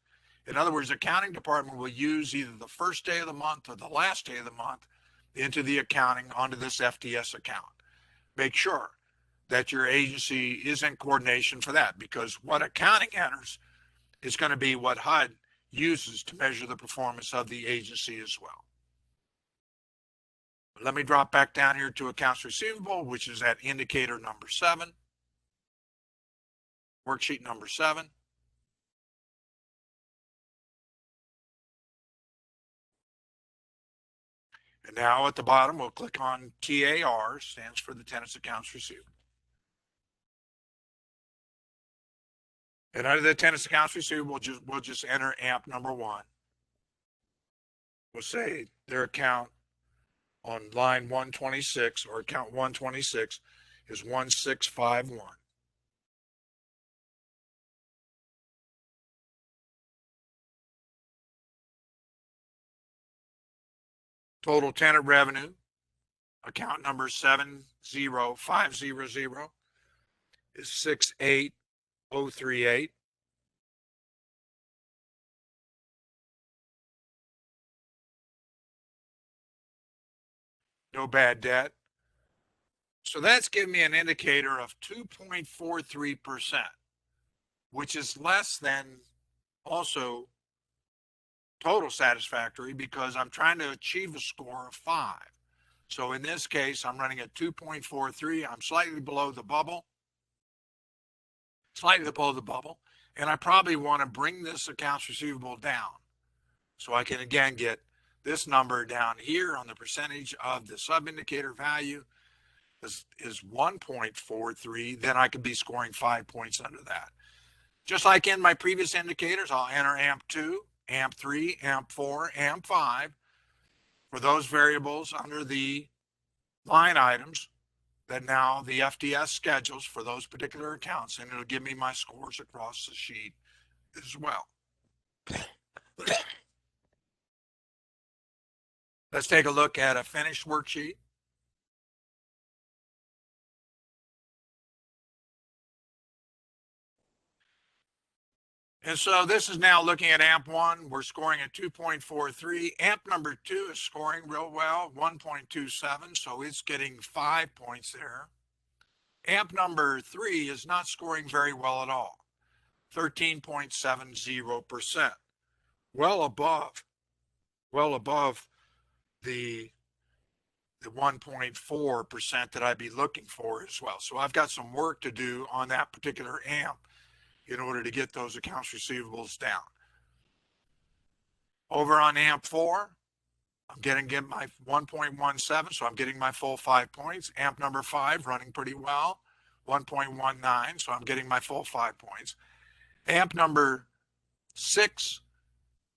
In other words, the accounting department will use either the first day of the month or the last day of the month into the accounting onto this FDS account. Make sure that your agency is in coordination for that, because what accounting enters is going to be what HUD uses to measure the performance of the agency as well. Let me drop back down here to accounts receivable, which is at indicator number 7, worksheet number 7. And now at the bottom, we'll click on TAR, stands for the tenant's accounts receivable. And under the tenant's accounts receivable, we'll just enter AMP number 1. We'll say their account on line 126 or account 126 is 1651. Total tenant revenue, account number 70500 is 68038. No bad debt. So that's giving me an indicator of 2.43%, which is less than also total satisfactory because I'm trying to achieve a score of 5. So in this case, I'm running at 2.43. I'm slightly below the bubble, and I probably want to bring this accounts receivable down. So I can again get this number down here on the percentage of the sub-indicator value is 1.43, then I could be scoring 5 points under that. Just like in my previous indicators, I'll enter AMP2, AMP3, AMP4, AMP5 for those variables under the line items that now the FDS schedules for those particular accounts, and it'll give me my scores across the sheet as well. Let's take a look at a finished worksheet. And so this is now looking at AMP1. We're scoring at 2.43. AMP number 2 is scoring real well, 1.27. So it's getting 5 points there. AMP number 3 is not scoring very well at all, 13.70%. Well above the 1.4% that I'd be looking for as well. So I've got some work to do on that particular AMP in order to get those accounts receivables down. Over on AMP4, I'm getting my 1.17, so I'm getting my full 5 points. AMP number 5 running pretty well, 1.19, so I'm getting my full 5 points. AMP number 6,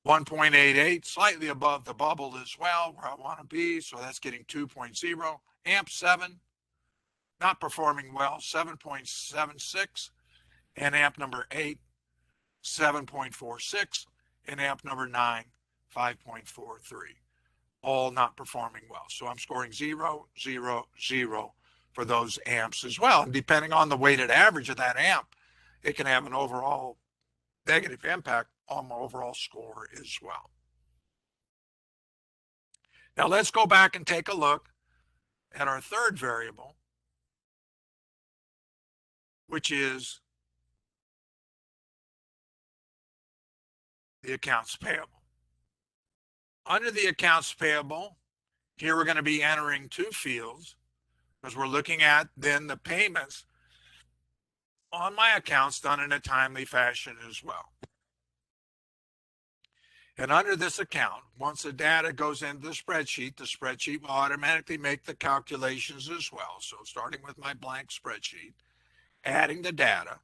1.88, slightly above the bubble as well, where I want to be, so that's getting 2.0. AMP 7, not performing well, 7.76. And AMP number 8, 7.46, and AMP number 9, 5.43. All not performing well. So I'm scoring 0, 0, 0 for those AMPs as well. And depending on the weighted average of that AMP, it can have an overall negative impact on my overall score as well. Now let's go back and take a look at our third variable, which is the accounts payable. Under the accounts payable, here we're going to be entering 2 fields because we're looking at then the payments on my accounts done in a timely fashion as well. And under this account, once the data goes into the spreadsheet will automatically make the calculations as well. So starting with my blank spreadsheet, adding the data,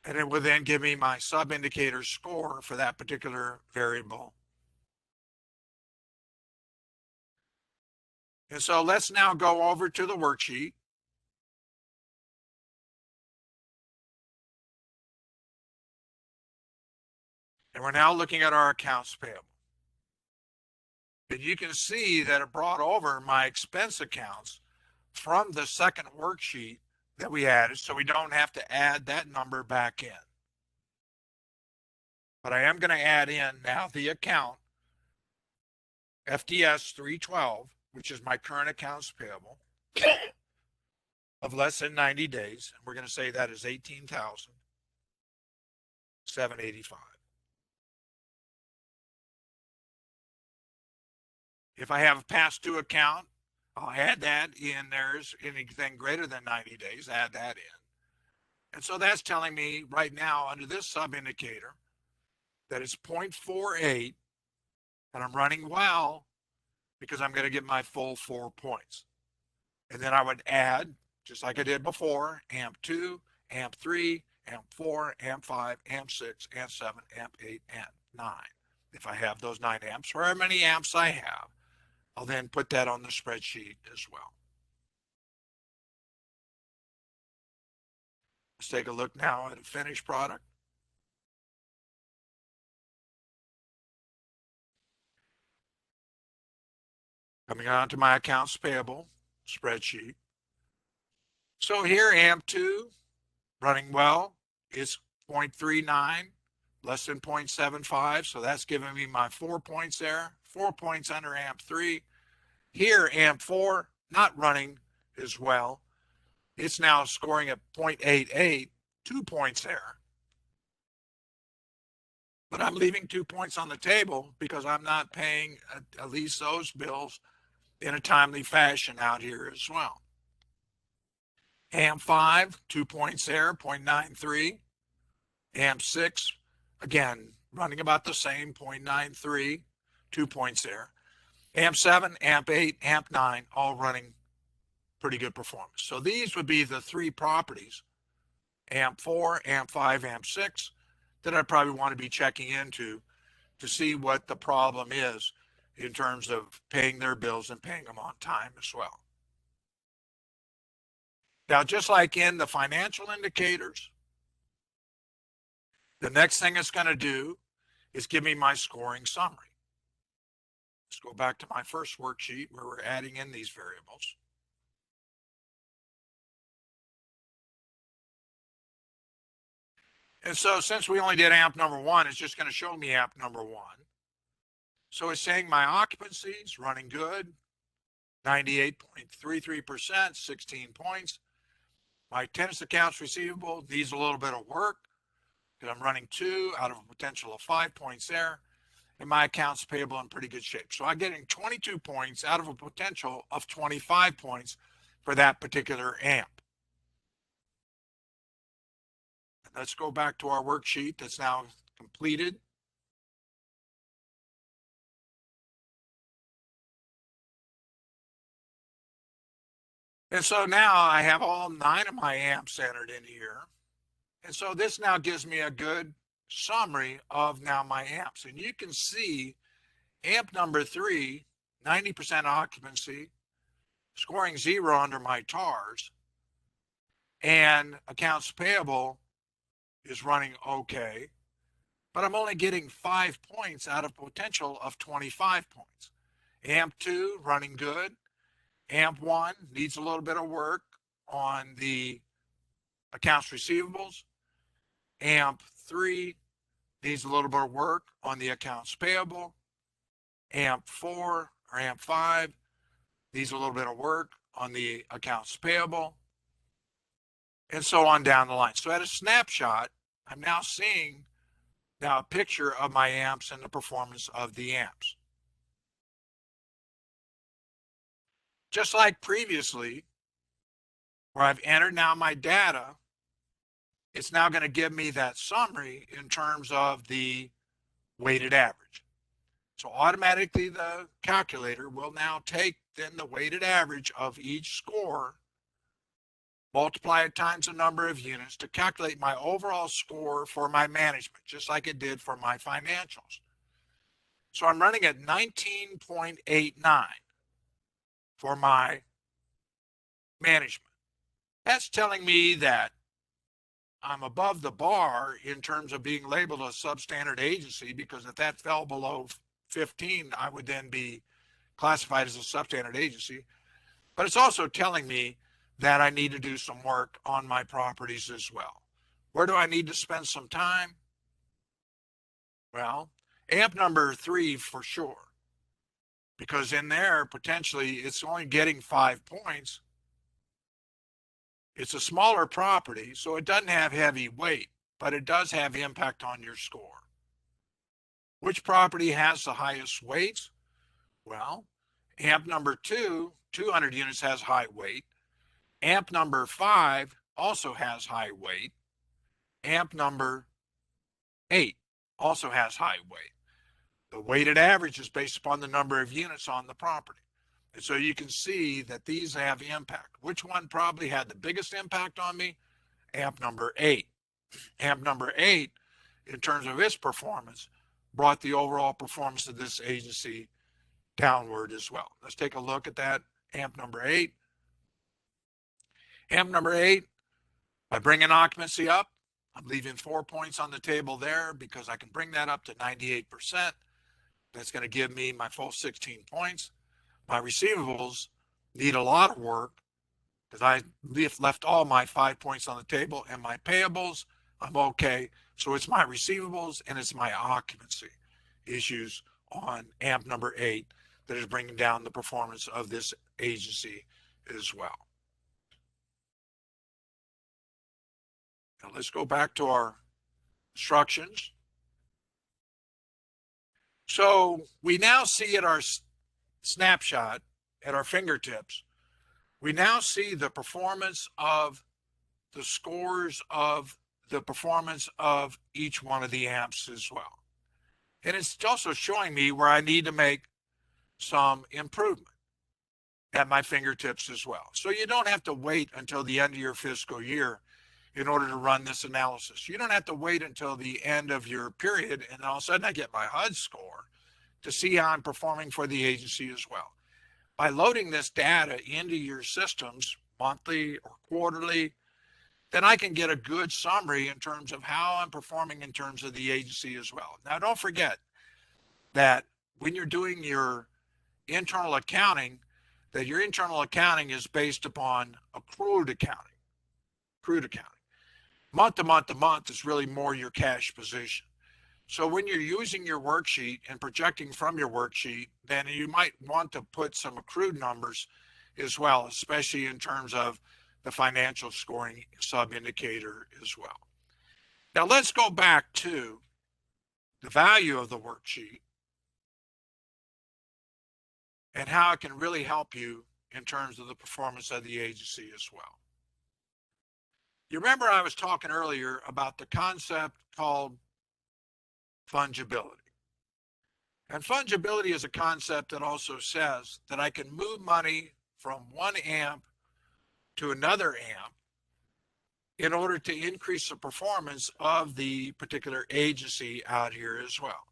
and it will then give me my sub-indicator score for that particular variable. And so let's now go over to the worksheet. And we're now looking at our accounts payable. And you can see that it brought over my expense accounts from the second worksheet that we added, so we don't have to add that number back in. But I am going to add in now the account FDS 312, which is my current accounts payable of less than 90 days. And we're going to say that is $18,785. If I have a past due account, I'll add that in. There's anything greater than 90 days, add that in. And so that's telling me right now under this sub-indicator that it's 0.48, and I'm running well because I'm going to get my full 4 points. And then I would add, just like I did before, AMP2, AMP3, amp 4, amp 5, amp 6, amp 7, amp 8, amp 9. If I have those 9 amps, or how many amps I have, I'll then put that on the spreadsheet as well. Let's take a look now at a finished product. Coming on to my accounts payable spreadsheet. So here, amp 2, running well, is 0.39, less than 0.75. So that's giving me my 4 points there, 4 points under amp 3. Here, amp 4, not running as well. It's now scoring at 0.88, 2 points there. But I'm leaving 2 points on the table because I'm not paying at least those bills in a timely fashion out here as well. Amp 5, 2 points there, 0.93. Amp 6, again, running about the same, 0.93, 2 points there. Amp 7, amp 8, amp 9, all running pretty good performance. So these would be the 3 properties, amp 4, amp 5, amp 6, that I probably want to be checking into to see what the problem is in terms of paying their bills and paying them on time as well. Now, just like in the financial indicators, the next thing it's going to do is give me my scoring summary. Let's go back to my first worksheet where we're adding in these variables. And so since we only did amp number 1, it's just going to show me amp number 1. So it's saying my occupancy is running good, 98.33%, 16 points. My tenants accounts receivable needs a little bit of work because I'm running 2 out of a potential of 5 points there. And my accounts payable in pretty good shape. So I'm getting 22 points out of a potential of 25 points for that particular amp. Let's go back to our worksheet that's now completed. And so now I have all 9 of my amps entered in here. And so this now gives me a good summary of now my amps. And you can see amp number 3, 90% occupancy, scoring 0 under my TARs, and accounts payable is running okay, but I'm only getting 5 points out of potential of 25 points. Amp 2 running good. Amp 1 needs a little bit of work on the accounts receivables. Amp 3 needs a little bit of work on the accounts payable. Amp 4 or amp 5 needs a little bit of work on the accounts payable, and so on down the line. So at a snapshot, I'm now seeing now a picture of my amps and the performance of the amps. Just like previously, where I've entered now my data, it's now going to give me that summary in terms of the weighted average. So automatically the calculator will now take then the weighted average of each score, multiply it times the number of units to calculate my overall score for my management, just like it did for my financials. So I'm running at 19.89 for my management. That's telling me that I'm above the bar in terms of being labeled a substandard agency, because if that fell below 15, I would then be classified as a substandard agency. But it's also telling me that I need to do some work on my properties as well. Where do I need to spend some time? Well, amp number 3 for sure, because in there potentially it's only getting 5 points. It's a smaller property, so it doesn't have heavy weight, but it does have impact on your score. Which property has the highest weights? Well, amp number 2, 200 units, has high weight. Amp number 5 also has high weight. Amp number 8 also has high weight. The weighted average is based upon the number of units on the property. And so you can see that these have impact. Which one probably had the biggest impact on me? Amp number 8. AMP number 8, in terms of its performance, brought the overall performance of this agency downward as well. Let's take a look at that. AMP number 8. AMP number 8, by bringing occupancy up, I'm leaving 4 points on the table there because I can bring that up to 98%. That's going to give me my full 16 points. My receivables need a lot of work because I left all my 5 points on the table, and my payables, I'm okay. So it's my receivables and it's my occupancy issues on AMP number 8 that is bringing down the performance of this agency as well. Now let's go back to our instructions. So we now see at our snapshot, at our fingertips, we now see the performance of the scores of the performance of each one of the amps as well. And it's also showing me where I need to make some improvement at my fingertips as well. So you don't have to wait until the end of your fiscal year in order to run this analysis. You don't have to wait until the end of your period and all of a sudden I get my HUD score to see how I'm performing for the agency as well. By loading this data into your systems monthly or quarterly, then I can get a good summary in terms of how I'm performing in terms of the agency as well. Now, don't forget that when you're doing your internal accounting, that your internal accounting is based upon accrued accounting. Accrued accounting. Month to month to month is really more your cash position. So when you're using your worksheet and projecting from your worksheet, then you might want to put some accrued numbers as well, especially in terms of the financial scoring sub-indicator as well. Now let's go back to the value of the worksheet and how it can really help you in terms of the performance of the agency as well. You remember I was talking earlier about the concept called fungibility. And fungibility is a concept that also says that I can move money from one amp to another amp in order to increase the performance of the particular agency out here as well.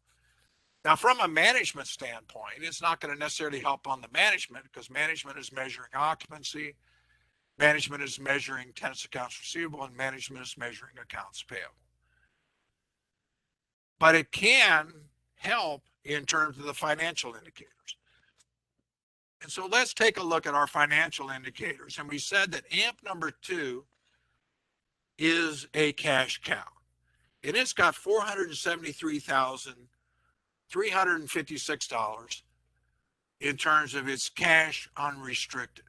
Now, from a management standpoint, it's not going to necessarily help on the management because management is measuring occupancy, management is measuring tenants accounts receivable, and management is measuring accounts payable. But it can help in terms of the financial indicators. And so let's take a look at our financial indicators. And we said that AMP number 2 is a cash cow. And it's got $473,356 in terms of its cash unrestricted.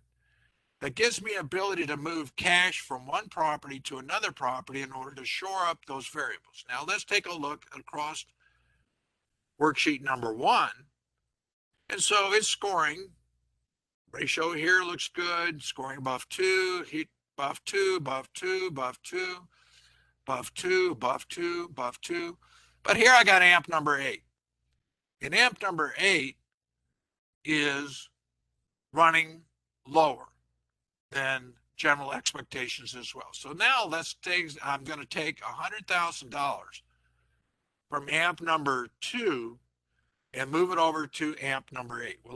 That gives me ability to move cash from one property to another property in order to shore up those variables. Now let's take a look across worksheet number 1. And so it's scoring. Ratio here looks good. Scoring above 2, heat above 2, above 2, above 2, above 2, above 2, above 2. But here I got AMP number 8. And AMP number 8 is running lower than general expectations as well. So now I'm going to take $100,000 from AMP number 2 and move it over to AMP number 8. Well,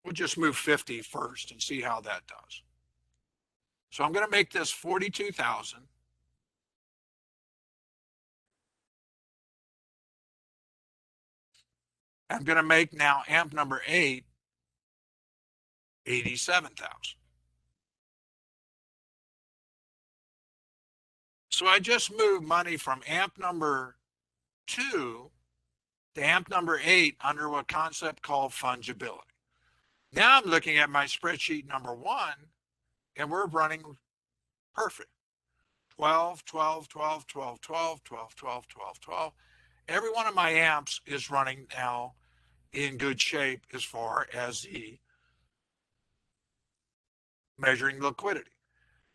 we'll just move 50 first and see how that does. So I'm going to make this 42,000. I'm going to make now AMP number 8 87,000. So I just moved money from AMP number 2 to AMP number 8 under a concept called fungibility. Now I'm looking at my spreadsheet number 1 and we're running perfect. 12, 12, 12, 12, 12, 12, 12, 12, 12. Every one of my amps is running now in good shape as far as the measuring liquidity.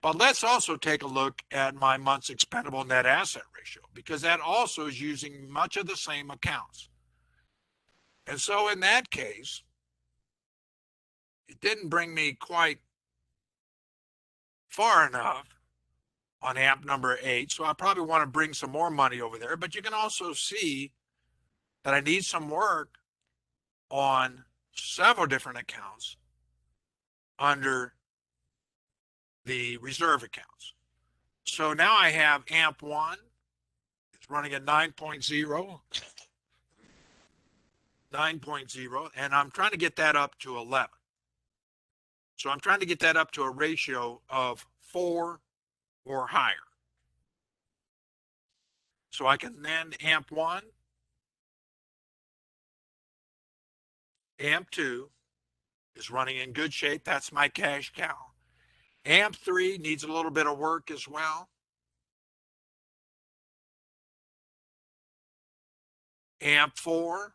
But let's also take a look at my month's expendable net asset ratio because that also is using much of the same accounts. And so in that case, it didn't bring me quite far enough on amp number 8. So I probably want to bring some more money over there, but you can also see that I need some work on several different accounts under the reserve accounts. So now I have amp 1, it's running at 9.0, and I'm trying to get that up to 11. So I'm trying to get that up to a ratio of 4 or higher. So I can then amp 1, amp 2 is running in good shape. That's my cash cow. Amp 3 needs a little bit of work as well. Amp 4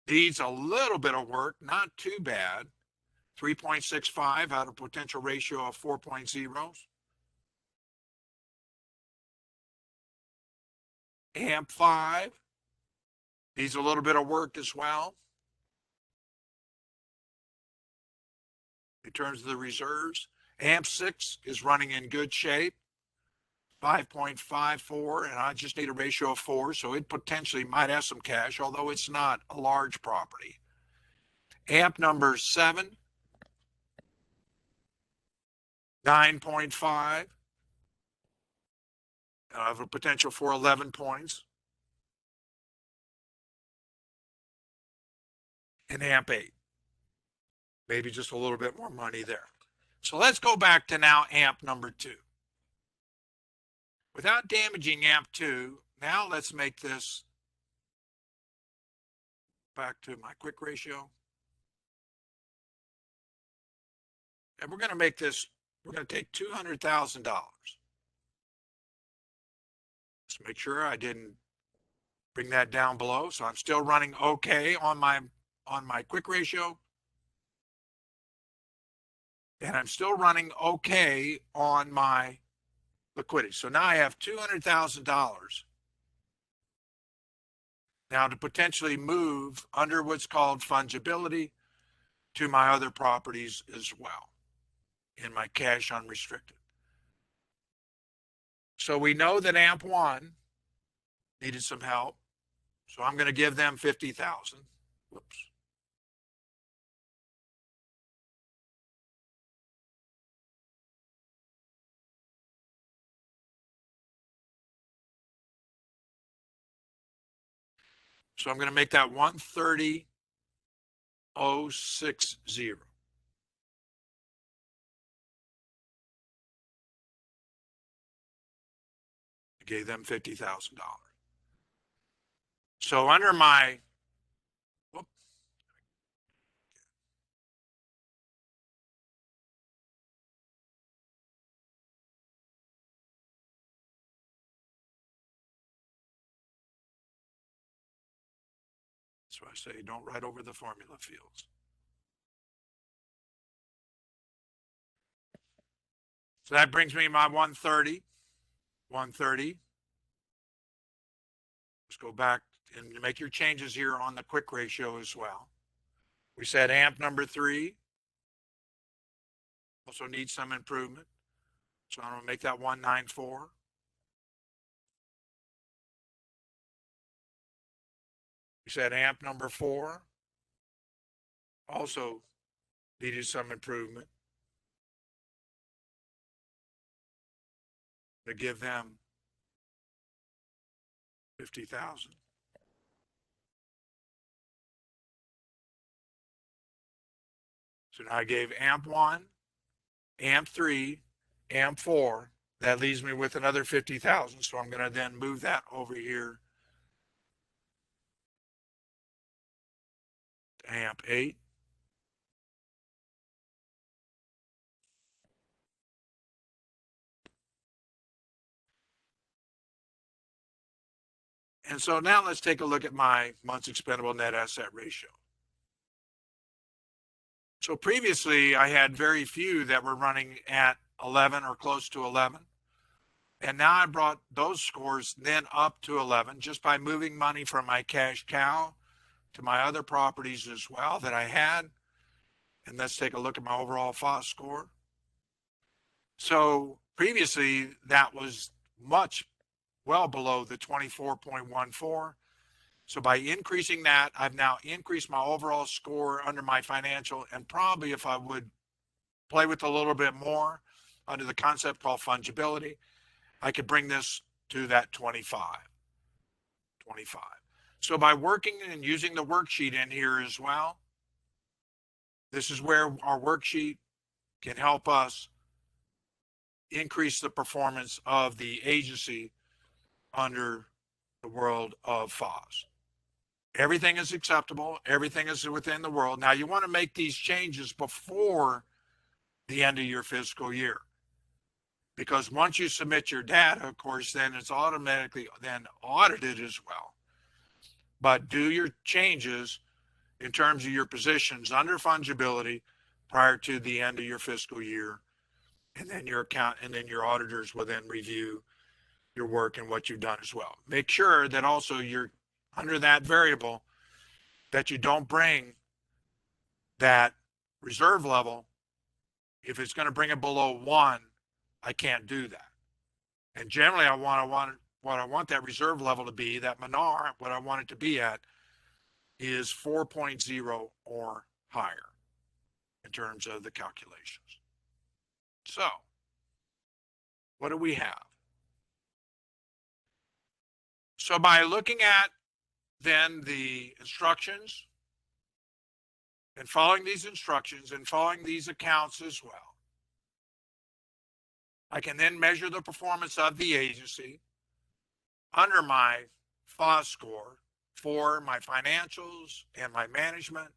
needs a little bit of work, not too bad. 3.65 out of potential ratio of 4.0. Amp 5 needs a little bit of work as well in terms of the reserves. Amp 6 is running in good shape, 5.54, and I just need a ratio of 4, so it potentially might have some cash, although it's not a large property. Amp number 7, 9.5. I have a potential for 11 points. And amp 8. Maybe just a little bit more money there. So let's go back to now amp number 2. Without damaging amp 2, now let's make this back to my quick ratio. And we're going to make this, we're going to take $200,000. Let's make sure I didn't bring that down below. So I'm still running okay on my quick ratio. And I'm still running okay on my liquidity. So now I have $200,000 now to potentially move under what's called fungibility to my other properties as well in my cash unrestricted. So we know that amp 1 needed some help. So I'm going to give them 50,000. Whoops. So I'm going to make that 130,060. I gave them $50,000. So under my, whoops, that's why I say don't write over the formula fields. So that brings me my 130. 130. Let's go back and make your changes here on the quick ratio as well. We said amp number 3 also needs some improvement. So I'm going to make that 194. We said amp number 4 also needed some improvement. To give them 50,000. So now I gave amp 1, amp 3, amp 4. That leaves me with another 50,000. So I'm going to then move that over here to amp 8. And so now let's take a look at my month's expendable net asset ratio. So previously I had very few that were running at 11 or close to 11. And now I brought those scores then up to 11 just by moving money from my cash cow to my other properties as well that I had. And let's take a look at my overall FASS score. So Previously, that was well below the 24.14. So by increasing that, I've now increased my overall score under my financial, and probably if I would play with a little bit more under the concept called fungibility, I could bring this to that 25. So by working and using the worksheet in here as well, this is where our worksheet can help us increase the performance of the agency under the world of FASS. Everything is acceptable. Everything is within the world. Now you want to make these changes before the end of your fiscal year, because once you submit your data, of course, then it's automatically then audited as well. But do your changes in terms of your positions under fungibility prior to the end of your fiscal year, and then your auditors will then review your work and what you've done as well. Make sure that also you're under that variable, that you don't bring that reserve level. If it's going to bring it below 1, I can't do that. And generally what I want that reserve level to be, that MNAR, what I want it to be at is 4.0 or higher in terms of the calculations. So what do we have? So by looking at then the instructions and following these instructions and following these accounts as well, I can then measure the performance of the agency under my FASS score for my financials and my management.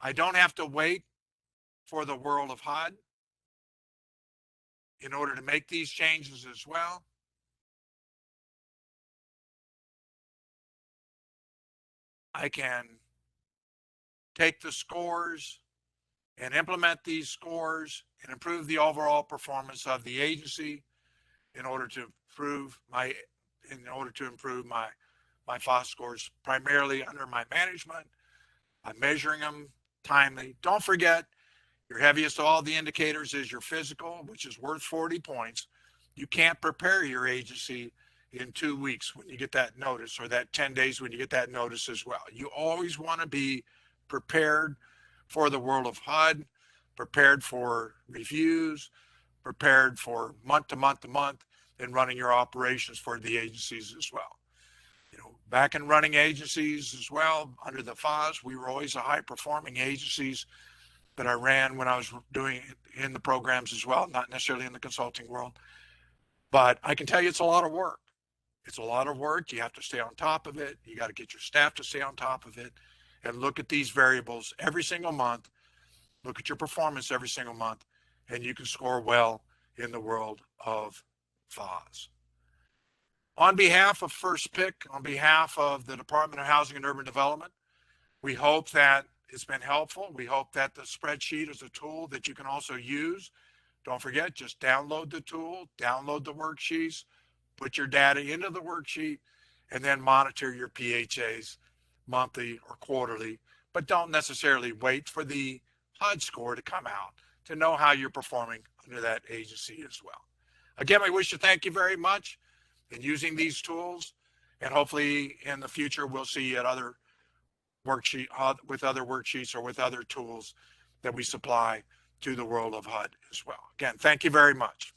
I don't have to wait for the world of HUD in order to make these changes as well. I can take the scores and implement these scores and improve the overall performance of the agency in order to improve my FASS scores, primarily under my management. I'm measuring them timely. Don't forget, your heaviest of all the indicators is your physical, which is worth 40 points. You can't prepare your agency in 2 weeks when you get that notice, or that 10 days when you get that notice as well. You always want to be prepared for the world of HUD, prepared for reviews, prepared for month to month to month, and running your operations for the agencies as well. You know, back in running agencies as well, under the FASS, we were always a high performing agencies that I ran when I was doing it in the programs as well, not necessarily in the consulting world. But I can tell you it's a lot of work. It's a lot of work. You have to stay on top of it. You got to get your staff to stay on top of it and look at these variables every single month. Look at your performance every single month, and you can score well in the world of FASS. On behalf of FirstPic, on behalf of the Department of Housing and Urban Development, we hope that it's been helpful. We hope that the spreadsheet is a tool that you can also use. Don't forget, just download the tool, download the worksheets, put your data into the worksheet, and then monitor your PHAs monthly or quarterly. But don't necessarily wait for the HUD score to come out to know how you're performing under that agency as well. Again, I wish to thank you very much in using these tools, and hopefully in the future we'll see you at other with other worksheets or with other tools that we supply to the world of HUD as well. Again, thank you very much.